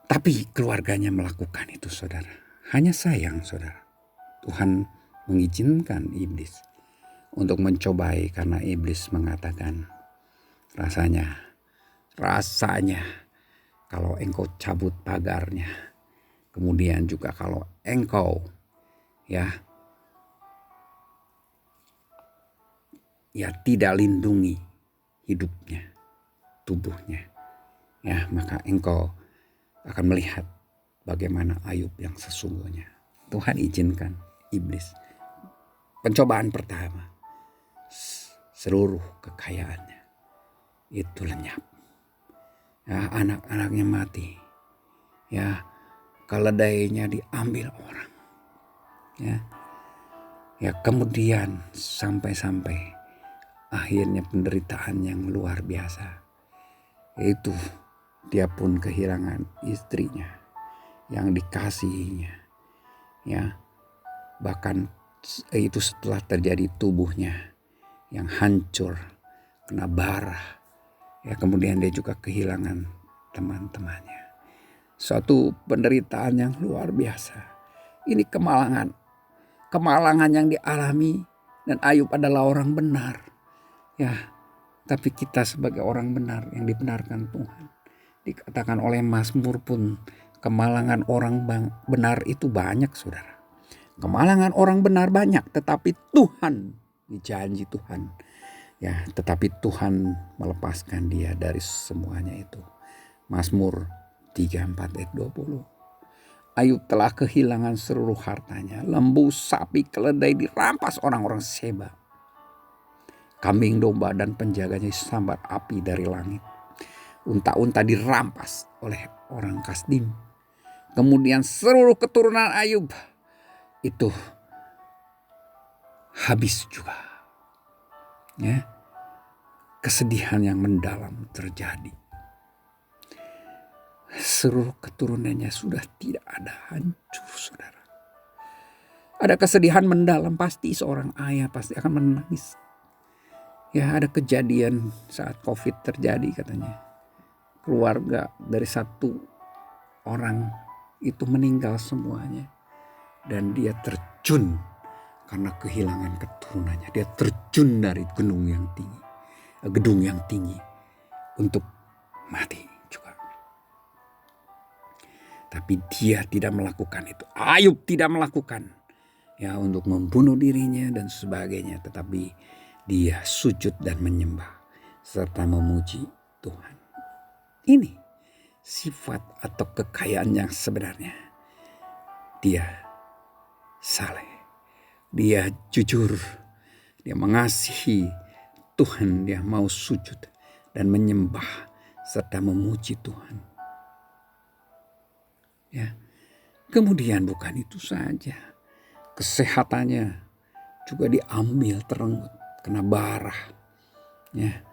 Tapi keluarganya melakukan itu, saudara. Hanya sayang, saudara, Tuhan mengizinkan iblis untuk mencobai, karena iblis mengatakan, rasanya kalau engkau cabut pagarnya, kemudian juga kalau engkau tidak lindungi hidupnya, tubuhnya, maka engkau akan melihat bagaimana Ayub yang sesungguhnya. Tuhan izinkan iblis. Pencobaan pertama, seluruh kekayaannya itu lenyap. Anak-anaknya mati. Keledainya diambil orang. Kemudian sampai akhirnya penderitaan yang luar biasa. Itu dia pun kehilangan istrinya yang dikasihinya. Bahkan itu setelah terjadi tubuhnya yang hancur, kena bara. Kemudian dia juga kehilangan teman-temannya. Suatu penderitaan yang luar biasa. Ini kemalangan yang dialami, dan Ayub adalah orang benar. Tapi kita sebagai orang benar yang dibenarkan Tuhan. Dikatakan oleh Mazmur pun, kemalangan orang benar itu banyak, saudara. Kemalangan orang benar banyak, tetapi Tuhan, janji Tuhan. Tetapi Tuhan melepaskan dia dari semuanya itu. Mazmur 34 ayat 20. Ayub telah kehilangan seluruh hartanya. Lembu, sapi, keledai dirampas orang-orang Seba. Kambing, domba, dan penjaganya disambar api dari langit. Unta-unta dirampas oleh orang Kasdim. Kemudian seluruh keturunan Ayub itu habis juga. Kesedihan yang mendalam terjadi. Seluruh keturunannya sudah tidak ada, hancur, saudara. Ada kesedihan mendalam, pasti seorang ayah pasti akan menangis. Ada kejadian saat COVID terjadi katanya. Keluarga dari satu orang itu meninggal semuanya. Dan dia terjun karena kehilangan keturunannya. Dia terjun dari gedung yang tinggi untuk mati juga. Tapi dia tidak melakukan itu. Ayub tidak melakukan ya untuk membunuh dirinya dan sebagainya, tetapi dia sujud dan menyembah serta memuji Tuhan. Ini sifat atau kekayaan yang sebenarnya. Dia saleh, dia jujur, dia mengasihi Tuhan, dia mau sujud dan menyembah serta memuji Tuhan. Ya. Kemudian bukan itu saja, kesehatannya juga diambil, terenggut, kena barah. Ya.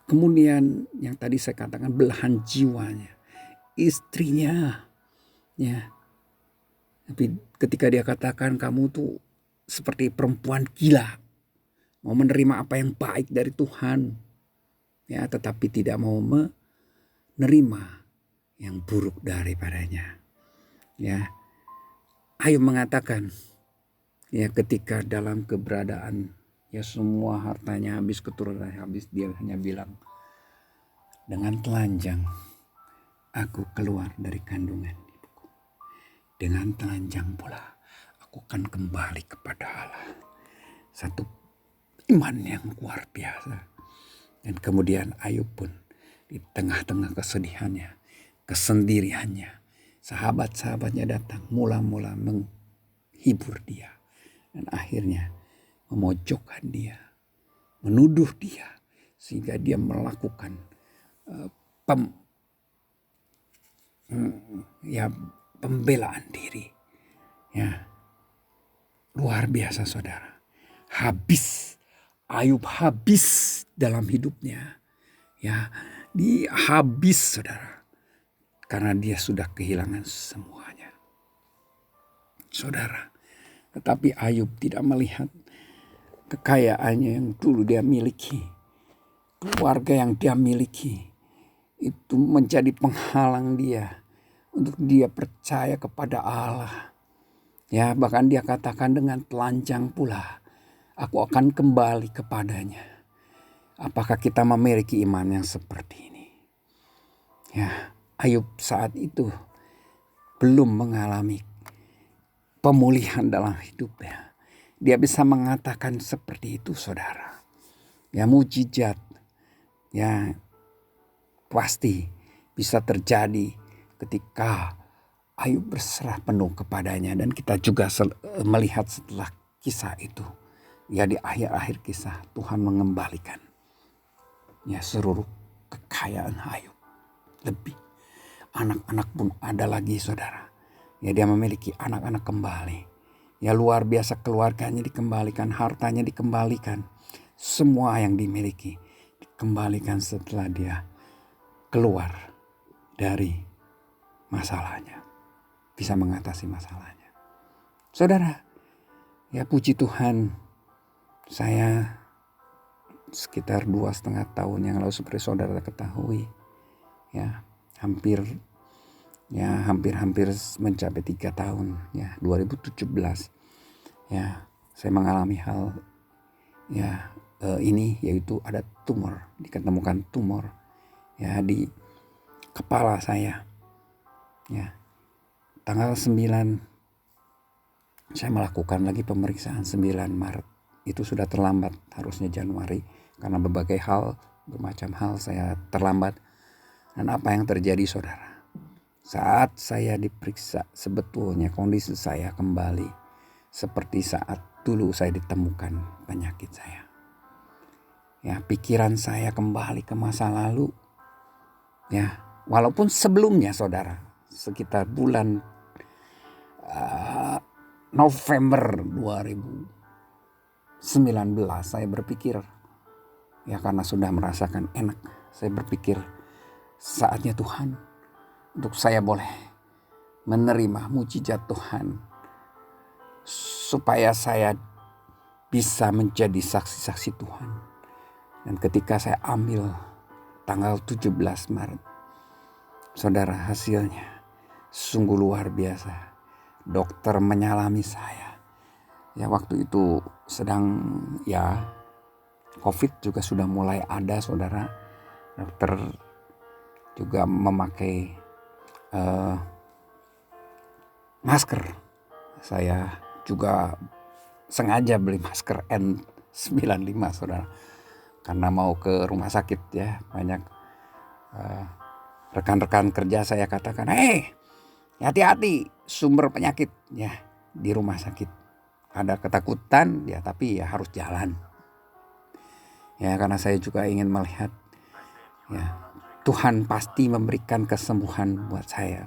Kemudian yang tadi saya katakan belahan jiwanya, istrinya. Ya. Tapi ketika dia katakan kamu tuh seperti perempuan gila, mau menerima apa yang baik dari Tuhan, ya, tetapi tidak mau menerima yang buruk daripadanya. Ya, Ayub mengatakan, ya, ketika dalam keberadaan, ya, semua hartanya habis, keturunannya habis, dia hanya bilang, dengan telanjang aku keluar dari kandungan ibuku, dengan telanjang pula aku akan kembali kepada Allah. Satu iman yang luar biasa. Dan kemudian Ayub pun di tengah-tengah kesedihannya, kesendiriannya, sahabat-sahabatnya datang mula-mula menghibur dia. Dan akhirnya memojokkan dia, menuduh dia, sehingga dia melakukan pembelaan diri. Ya, luar biasa saudara. Ayub habis dalam hidupnya. Ya, habis saudara. Karena dia sudah kehilangan semuanya. Saudara, tetapi Ayub tidak melihat kekayaannya yang dulu dia miliki. Keluarga yang dia miliki. Itu menjadi penghalang dia. Untuk dia percaya kepada Allah. Ya, bahkan dia katakan dengan telanjang pula, aku akan kembali kepadanya. Apakah kita memiliki iman yang seperti ini? Ya, Ayub saat itu belum mengalami pemulihan dalam hidupnya. Dia bisa mengatakan seperti itu saudara. Ya, mujizat. Ya, pasti bisa terjadi ketika Ayub berserah penuh kepadanya. Dan kita juga melihat setelah kisah itu. Ya, di akhir-akhir kisah Tuhan mengembalikan, ya, seluruh kekayaan Ayub. Lebih. Anak-anak pun ada lagi saudara. Ya, dia memiliki anak-anak kembali. Ya, luar biasa, keluarganya dikembalikan, hartanya dikembalikan. Semua yang dimiliki dikembalikan setelah dia keluar dari masalahnya. Bisa mengatasi masalahnya. Saudara, ya, puji Tuhan, saya sekitar 2,5 tahun yang lalu seperti saudara ketahui, ya, hampir mencapai 3 tahun, ya, 2017, ya, saya mengalami hal, ya, ini, yaitu ada tumor, diketemukan tumor, ya, di kepala saya, ya. Tanggal 9 saya melakukan lagi pemeriksaan 9 Maret. Itu sudah terlambat, harusnya Januari. Karena berbagai hal, bermacam hal saya terlambat. Dan apa yang terjadi saudara? Saat saya diperiksa, sebetulnya kondisi saya kembali seperti saat dulu saya ditemukan penyakit saya. Ya, pikiran saya kembali ke masa lalu. Ya, walaupun sebelumnya saudara, sekitar bulan November 2019 saya berpikir, ya, karena sudah merasakan enak, saya berpikir saatnya Tuhan untuk saya boleh menerima mujizat Tuhan supaya saya bisa menjadi saksi-saksi Tuhan. Dan ketika saya ambil tanggal 17 Maret, saudara, hasilnya sungguh luar biasa. Dokter menyalami saya. Ya, waktu itu sedang, ya, COVID juga sudah mulai ada saudara. Dokter juga memakai masker. Saya juga sengaja beli masker N95 saudara, karena mau ke rumah sakit ya. Banyak rekan-rekan kerja saya katakan, hati-hati sumber penyakit ya di rumah sakit. Ada ketakutan ya, tapi ya harus jalan ya, karena saya juga ingin melihat ya Tuhan pasti memberikan kesembuhan buat saya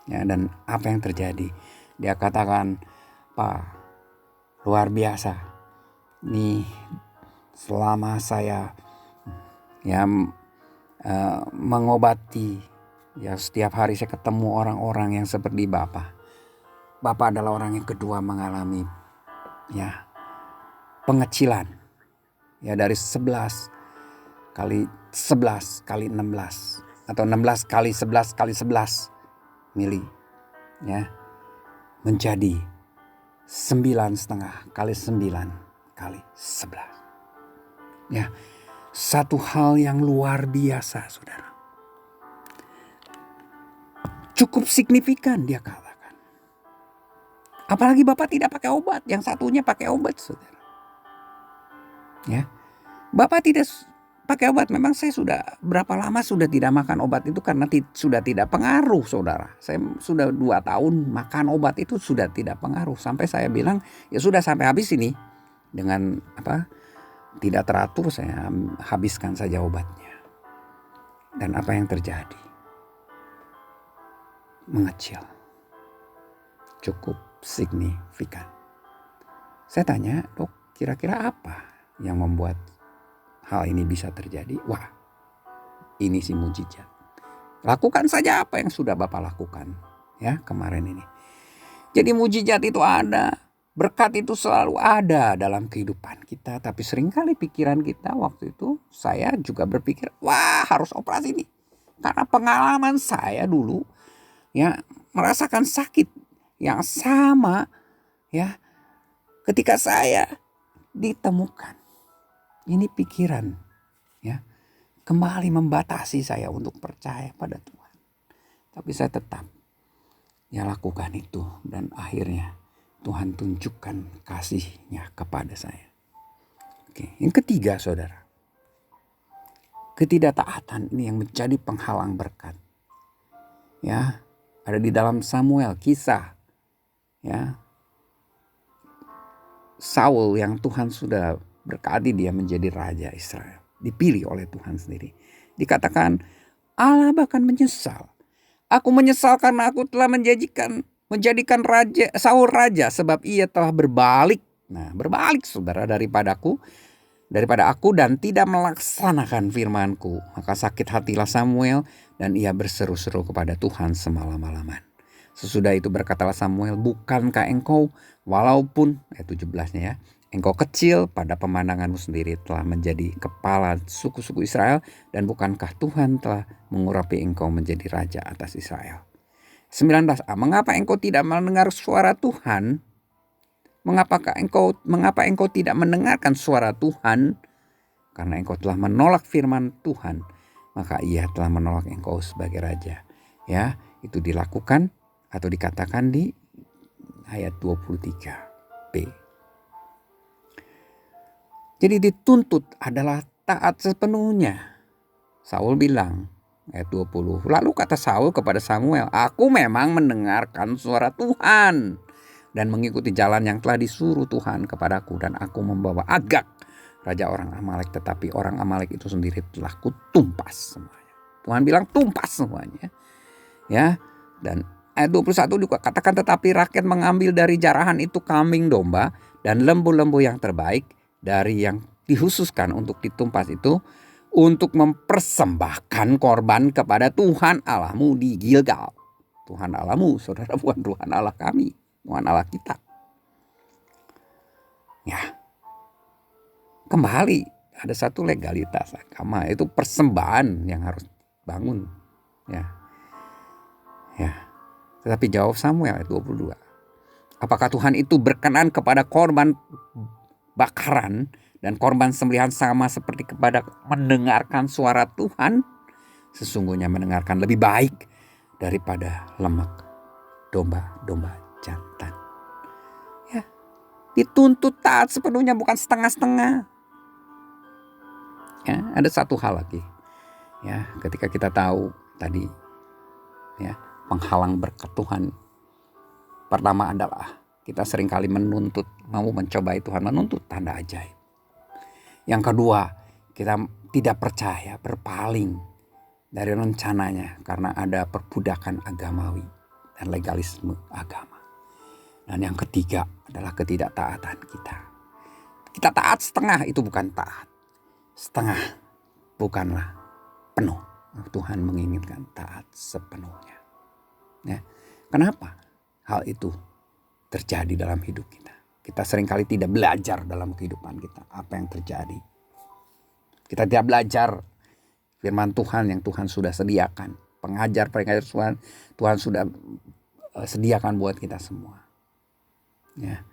ya. Dan apa yang terjadi, dia katakan, Pak, luar biasa nih, selama saya ya mengobati ya, setiap hari saya ketemu orang-orang yang seperti Bapak. Bapak adalah orang yang kedua mengalami ya pengecilan ya, dari 11 kali 11 kali 16 atau 16 kali 11 kali 11 mili ya, menjadi 9,5 kali 9 kali 11 ya. Satu hal yang luar biasa saudara, cukup signifikan dia katakan. Apalagi Bapak tidak pakai obat, yang satunya pakai obat saudara ya. Bapak tidak pakai obat. Memang saya sudah berapa lama sudah tidak makan obat itu karena sudah tidak pengaruh saudara. Saya sudah 2 tahun makan obat itu sudah tidak pengaruh. Sampai saya bilang ya sudah, sampai habis ini. Dengan tidak teratur saya habiskan saja obatnya. Dan apa yang terjadi? Mengecil. Cukup signifikan. Saya tanya, Dok, kira-kira apa yang membuat hal ini bisa terjadi? Wah, ini sih mujizat. Lakukan saja apa yang sudah Bapak lakukan ya kemarin ini. Jadi mujizat itu ada, berkat itu selalu ada dalam kehidupan kita. Tapi seringkali pikiran kita waktu itu, saya juga berpikir, wah harus operasi nih. Karena pengalaman saya dulu ya merasakan sakit yang sama ya ketika saya ditemukan. Ini pikiran ya kembali membatasi saya untuk percaya pada Tuhan. Tapi saya tetap ya lakukan itu, dan akhirnya Tuhan tunjukkan kasih-Nya kepada saya. Oke, yang ketiga saudara, ketidaktaatan ini yang menjadi penghalang berkat. Ya, ada di dalam Samuel, kisah ya Saul yang Tuhan sudah berkati dia menjadi raja Israel, dipilih oleh Tuhan sendiri. Dikatakan Allah bahkan menyesal. Aku menyesal karena aku telah menjadikan raja Saul raja, sebab ia telah berbalik. Nah, berbalik saudara daripada aku dan tidak melaksanakan firman-Ku. Maka sakit hatilah Samuel dan ia berseru-seru kepada Tuhan semalam-malaman. Sesudah itu berkatalah Samuel, bukankah engkau walaupun 17-nya ya, engkau kecil pada pemandanganmu sendiri telah menjadi kepala suku-suku Israel, dan bukankah Tuhan telah mengurapi engkau menjadi raja atas Israel? 19a, mengapa engkau tidak mendengar suara Tuhan? Mengapa engkau tidak mendengarkan suara Tuhan? Karena engkau telah menolak firman Tuhan, maka ia telah menolak engkau sebagai raja. Ya, itu dilakukan atau dikatakan di ayat 23b. Jadi dituntut adalah taat sepenuhnya. Saul bilang, ayat 20. Lalu kata Saul kepada Samuel, aku memang mendengarkan suara Tuhan dan mengikuti jalan yang telah disuruh Tuhan kepadaku, dan aku membawa Agag, raja orang Amalek, tetapi orang Amalek itu sendiri telah kutumpas semuanya. Tuhan bilang tumpas semuanya. Ya, dan ayat 21 juga katakan, tetapi rakyat mengambil dari jarahan itu kambing domba dan lembu-lembu yang terbaik dari yang dikhususkan untuk ditumpas itu, untuk mempersembahkan korban kepada Tuhan Allahmu di Gilgal. Tuhan Allahmu saudara, bukan Tuhan Allah kami, Tuhan Allah kita. Ya, kembali ada satu legalitas agama, itu persembahan yang harus bangun. Ya. Tetapi jawab Samuel ayat 22. Apakah Tuhan itu berkenan kepada korban bakaran dan korban sembelihan sama seperti kepada mendengarkan suara Tuhan? Sesungguhnya mendengarkan lebih baik daripada lemak domba-domba jantan. Ya, Dituntut taat sepenuhnya, bukan setengah-setengah. Ya, ada satu hal lagi. Ya, ketika kita tahu tadi, ya, penghalang berkat Tuhan pertama adalah kita seringkali menuntut, mau mencobai Tuhan, menuntut tanda ajaib. Yang kedua, kita tidak percaya, berpaling dari rencananya karena ada perbudakan agamawi dan legalisme agama. Dan yang ketiga adalah ketidaktaatan kita. Kita taat setengah, itu bukan taat. Setengah bukanlah penuh. Tuhan menginginkan taat sepenuhnya. Ya. Kenapa hal itu terjadi dalam hidup kita? Kita seringkali tidak belajar dalam kehidupan kita apa yang terjadi. Kita tidak belajar firman Tuhan yang Tuhan sudah sediakan. Pengajar-pengajar Tuhan sudah sediakan buat kita semua. Ya.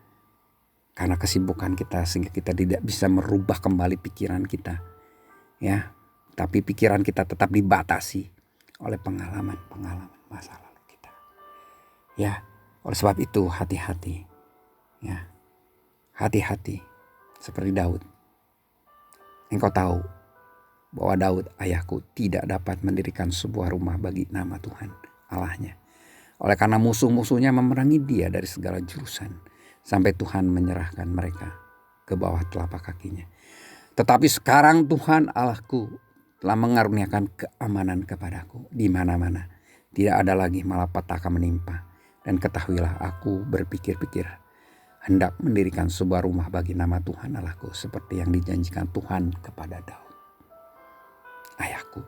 Karena kesibukan kita sehingga kita tidak bisa merubah kembali pikiran kita. Ya. Tapi pikiran kita tetap dibatasi oleh pengalaman-pengalaman masa lalu kita. Ya, oleh sebab itu hati-hati. Ya. Hati-hati seperti Daud. Engkau tahu bahwa Daud ayahku tidak dapat mendirikan sebuah rumah bagi nama Tuhan Allahnya. Oleh karena musuh-musuhnya memerangi dia dari segala jurusan, sampai Tuhan menyerahkan mereka ke bawah telapak kakinya. Tetapi sekarang Tuhan Allahku telah mengaruniakan keamanan kepadaku di mana-mana. Tidak ada lagi malapetaka menimpa. Dan ketahuilah, aku berpikir-pikir hendak mendirikan sebuah rumah bagi nama Tuhan Allahku, seperti yang dijanjikan Tuhan kepada Daud ayahku.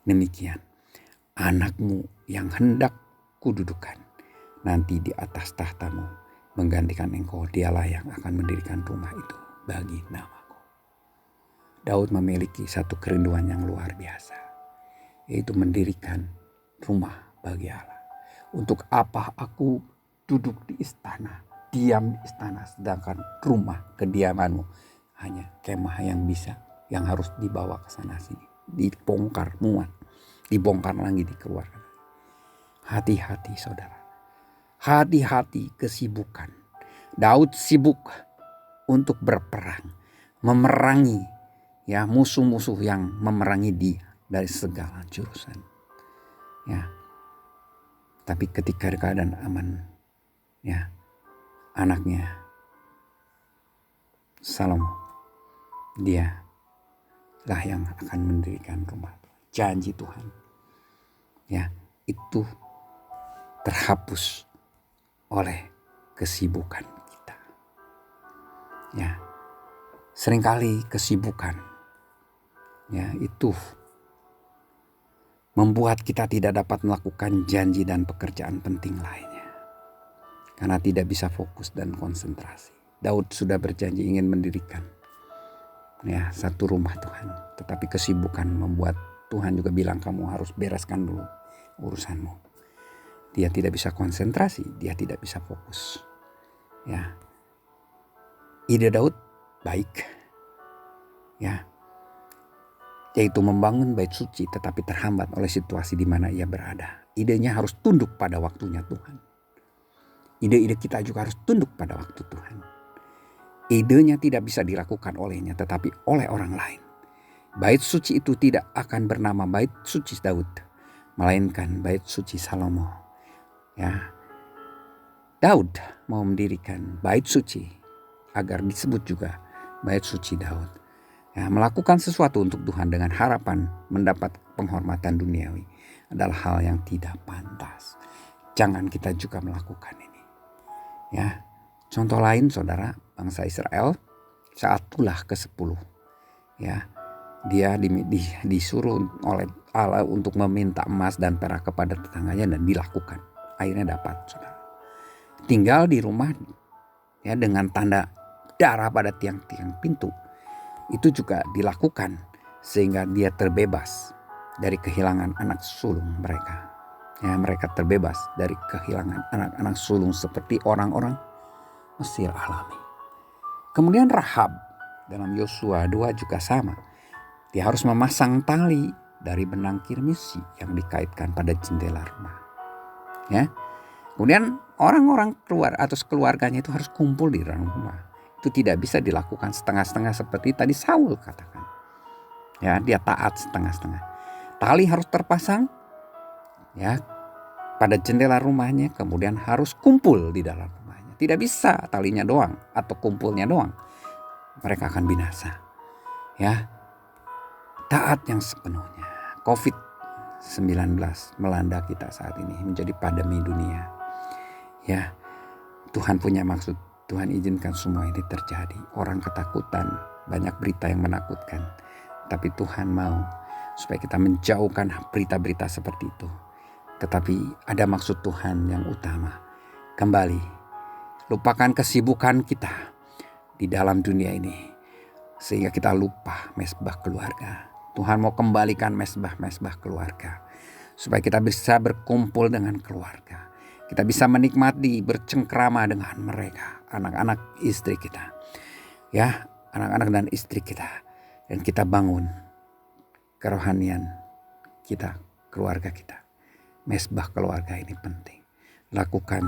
Demikian anakmu yang hendak kududukan nanti di atas tahtamu menggantikan engkau, dialah yang akan mendirikan rumah itu bagi namaku. Daud memiliki satu kerinduan yang luar biasa, yaitu mendirikan rumah bagi Allah. Untuk apa aku duduk di istana, diam di istana, sedangkan rumah kediamanmu hanya kemah yang harus dibawa ke sana sini, dibongkar muat, dibongkar lagi, dikeluarkan. Hati-hati saudara, hati-hati kesibukan. Daud sibuk untuk berperang, memerangi musuh-musuh yang memerangi dia dari segala jurusan. Ya. Tapi ketika keadaan aman, anaknya Salomo, dia lah yang akan mendirikan rumah. Janji Tuhan, itu terhapus oleh kesibukan kita. Seringkali kesibukan itu membuat kita tidak dapat melakukan janji dan pekerjaan penting lainnya. Karena tidak bisa fokus dan konsentrasi. Daud sudah berjanji ingin mendirikan satu rumah Tuhan. Tetapi kesibukan membuat Tuhan juga bilang, kamu harus bereskan dulu urusanmu. Dia tidak bisa konsentrasi, dia tidak bisa fokus. Ide Daud baik. Yaitu membangun bait suci, tetapi terhambat oleh situasi di mana ia berada. Idenya harus tunduk pada waktunya Tuhan. Ide-ide kita juga harus tunduk pada waktu Tuhan. Idenya tidak bisa dilakukan olehnya, tetapi oleh orang lain. Bait suci itu tidak akan bernama bait suci Daud, melainkan bait suci Salomo. Daud mau mendirikan bait suci agar disebut juga bait suci Daud. Melakukan sesuatu untuk Tuhan dengan harapan mendapat penghormatan duniawi adalah hal yang tidak pantas. Jangan kita juga melakukan ini. Contoh lain saudara, bangsa Israel saat tulah ke-10. Dia disuruh oleh Allah untuk meminta emas dan perak kepada tetangganya dan dilakukan. Akhirnya dapat saudara. Tinggal di rumah dengan tanda darah pada tiang-tiang pintu. Itu juga dilakukan sehingga dia terbebas dari kehilangan anak sulung mereka. Mereka terbebas dari kehilangan anak-anak sulung seperti orang-orang Mesir alami. Kemudian Rahab dalam Yosua 2 juga sama. Dia harus memasang tali dari benang kirmisi yang dikaitkan pada jendela rumah. Kemudian orang-orang keluar atau keluarganya itu harus kumpul di dalam rumah. Itu tidak bisa dilakukan setengah-setengah seperti tadi Saul katakan. Ya, dia taat setengah-setengah. Tali harus terpasang ya pada jendela rumahnya, kemudian harus kumpul di dalam rumahnya. Tidak bisa talinya doang atau kumpulnya doang. Mereka akan binasa. Ya. Taat yang sepenuhnya. COVID-19 melanda kita saat ini menjadi pandemi dunia. Ya, Tuhan punya maksud. Tuhan izinkan semua ini terjadi. Orang ketakutan, banyak berita yang menakutkan. Tapi Tuhan mau supaya kita menjauhkan berita-berita seperti itu. Tetapi ada maksud Tuhan yang utama. Kembali, lupakan kesibukan kita di dalam dunia ini. Sehingga kita lupa mesbah keluarga. Tuhan mau kembalikan mesbah-mesbah keluarga. Supaya kita bisa berkumpul dengan keluarga. Kita bisa menikmati, bercengkrama dengan mereka. Anak-anak istri kita. Ya, anak-anak dan istri kita. Dan kita bangun kerohanian kita, keluarga kita. Mesbah keluarga ini penting. Lakukan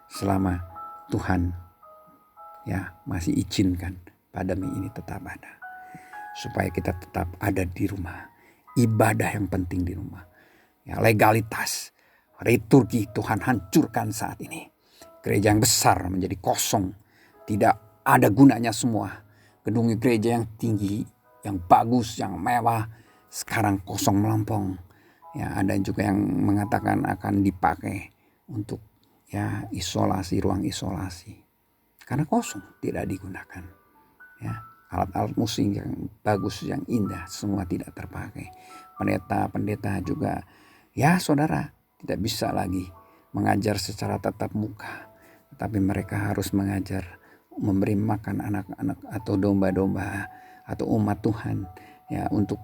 selama Tuhan ya masih izinkan pandemi ini tetap ada. Supaya kita tetap ada di rumah. Ibadah yang penting di rumah. Ya, legalitas. Liturgi Tuhan hancurkan saat ini. Gereja yang besar menjadi kosong. Tidak ada gunanya semua. Gedung gereja yang tinggi, yang bagus, yang mewah. Sekarang kosong melompong. Ya, ada juga yang mengatakan akan dipakai untuk ya isolasi, ruang isolasi. Karena kosong, tidak digunakan. Ya, alat-alat musik yang bagus, yang indah, semua tidak terpakai. Pendeta-pendeta juga, ya saudara, tidak bisa lagi mengajar secara tatap muka. Tapi mereka harus mengajar, memberi makan anak-anak atau domba-domba atau umat Tuhan. Ya, untuk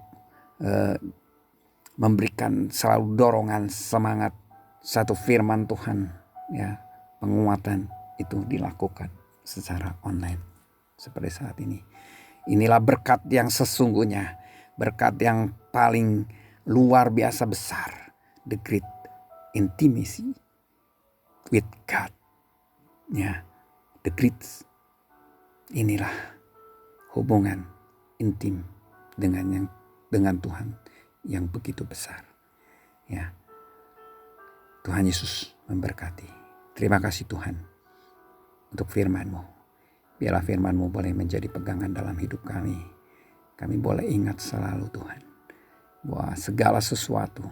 memberikan selalu dorongan, semangat, satu firman Tuhan. Ya, penguatan itu dilakukan secara online seperti saat ini. Inilah berkat yang sesungguhnya, berkat yang paling luar biasa besar, the great intimacy with God. Ya, the great, inilah hubungan intim dengan Tuhan yang begitu besar. Ya, Tuhan Yesus memberkati. Terima kasih Tuhan untuk firman-Mu. Biarlah firman-Mu boleh menjadi pegangan dalam hidup kami. Kami boleh ingat selalu Tuhan, bahwa segala sesuatu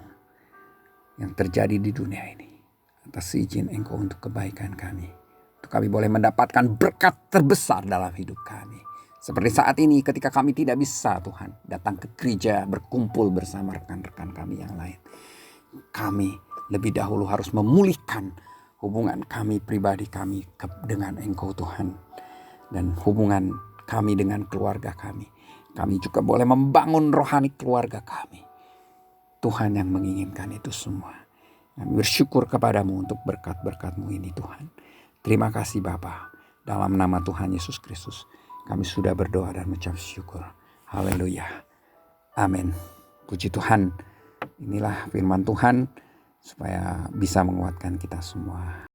yang terjadi di dunia ini atas izin Engkau untuk kebaikan kami. Untuk kami boleh mendapatkan berkat terbesar dalam hidup kami. Seperti saat ini ketika kami tidak bisa Tuhan datang ke gereja berkumpul bersama rekan-rekan kami yang lain. Kami lebih dahulu harus memulihkan hubungan kami pribadi kami dengan Engkau Tuhan. Dan hubungan kami dengan keluarga kami. Kami juga boleh membangun rohani keluarga kami. Tuhan yang menginginkan itu semua. Kami bersyukur kepadamu untuk berkat-berkat-Mu ini Tuhan. Terima kasih Bapa. Dalam nama Tuhan Yesus Kristus kami sudah berdoa dan mengucap syukur. Haleluya. Amin. Puji Tuhan. Inilah firman Tuhan supaya bisa menguatkan kita semua.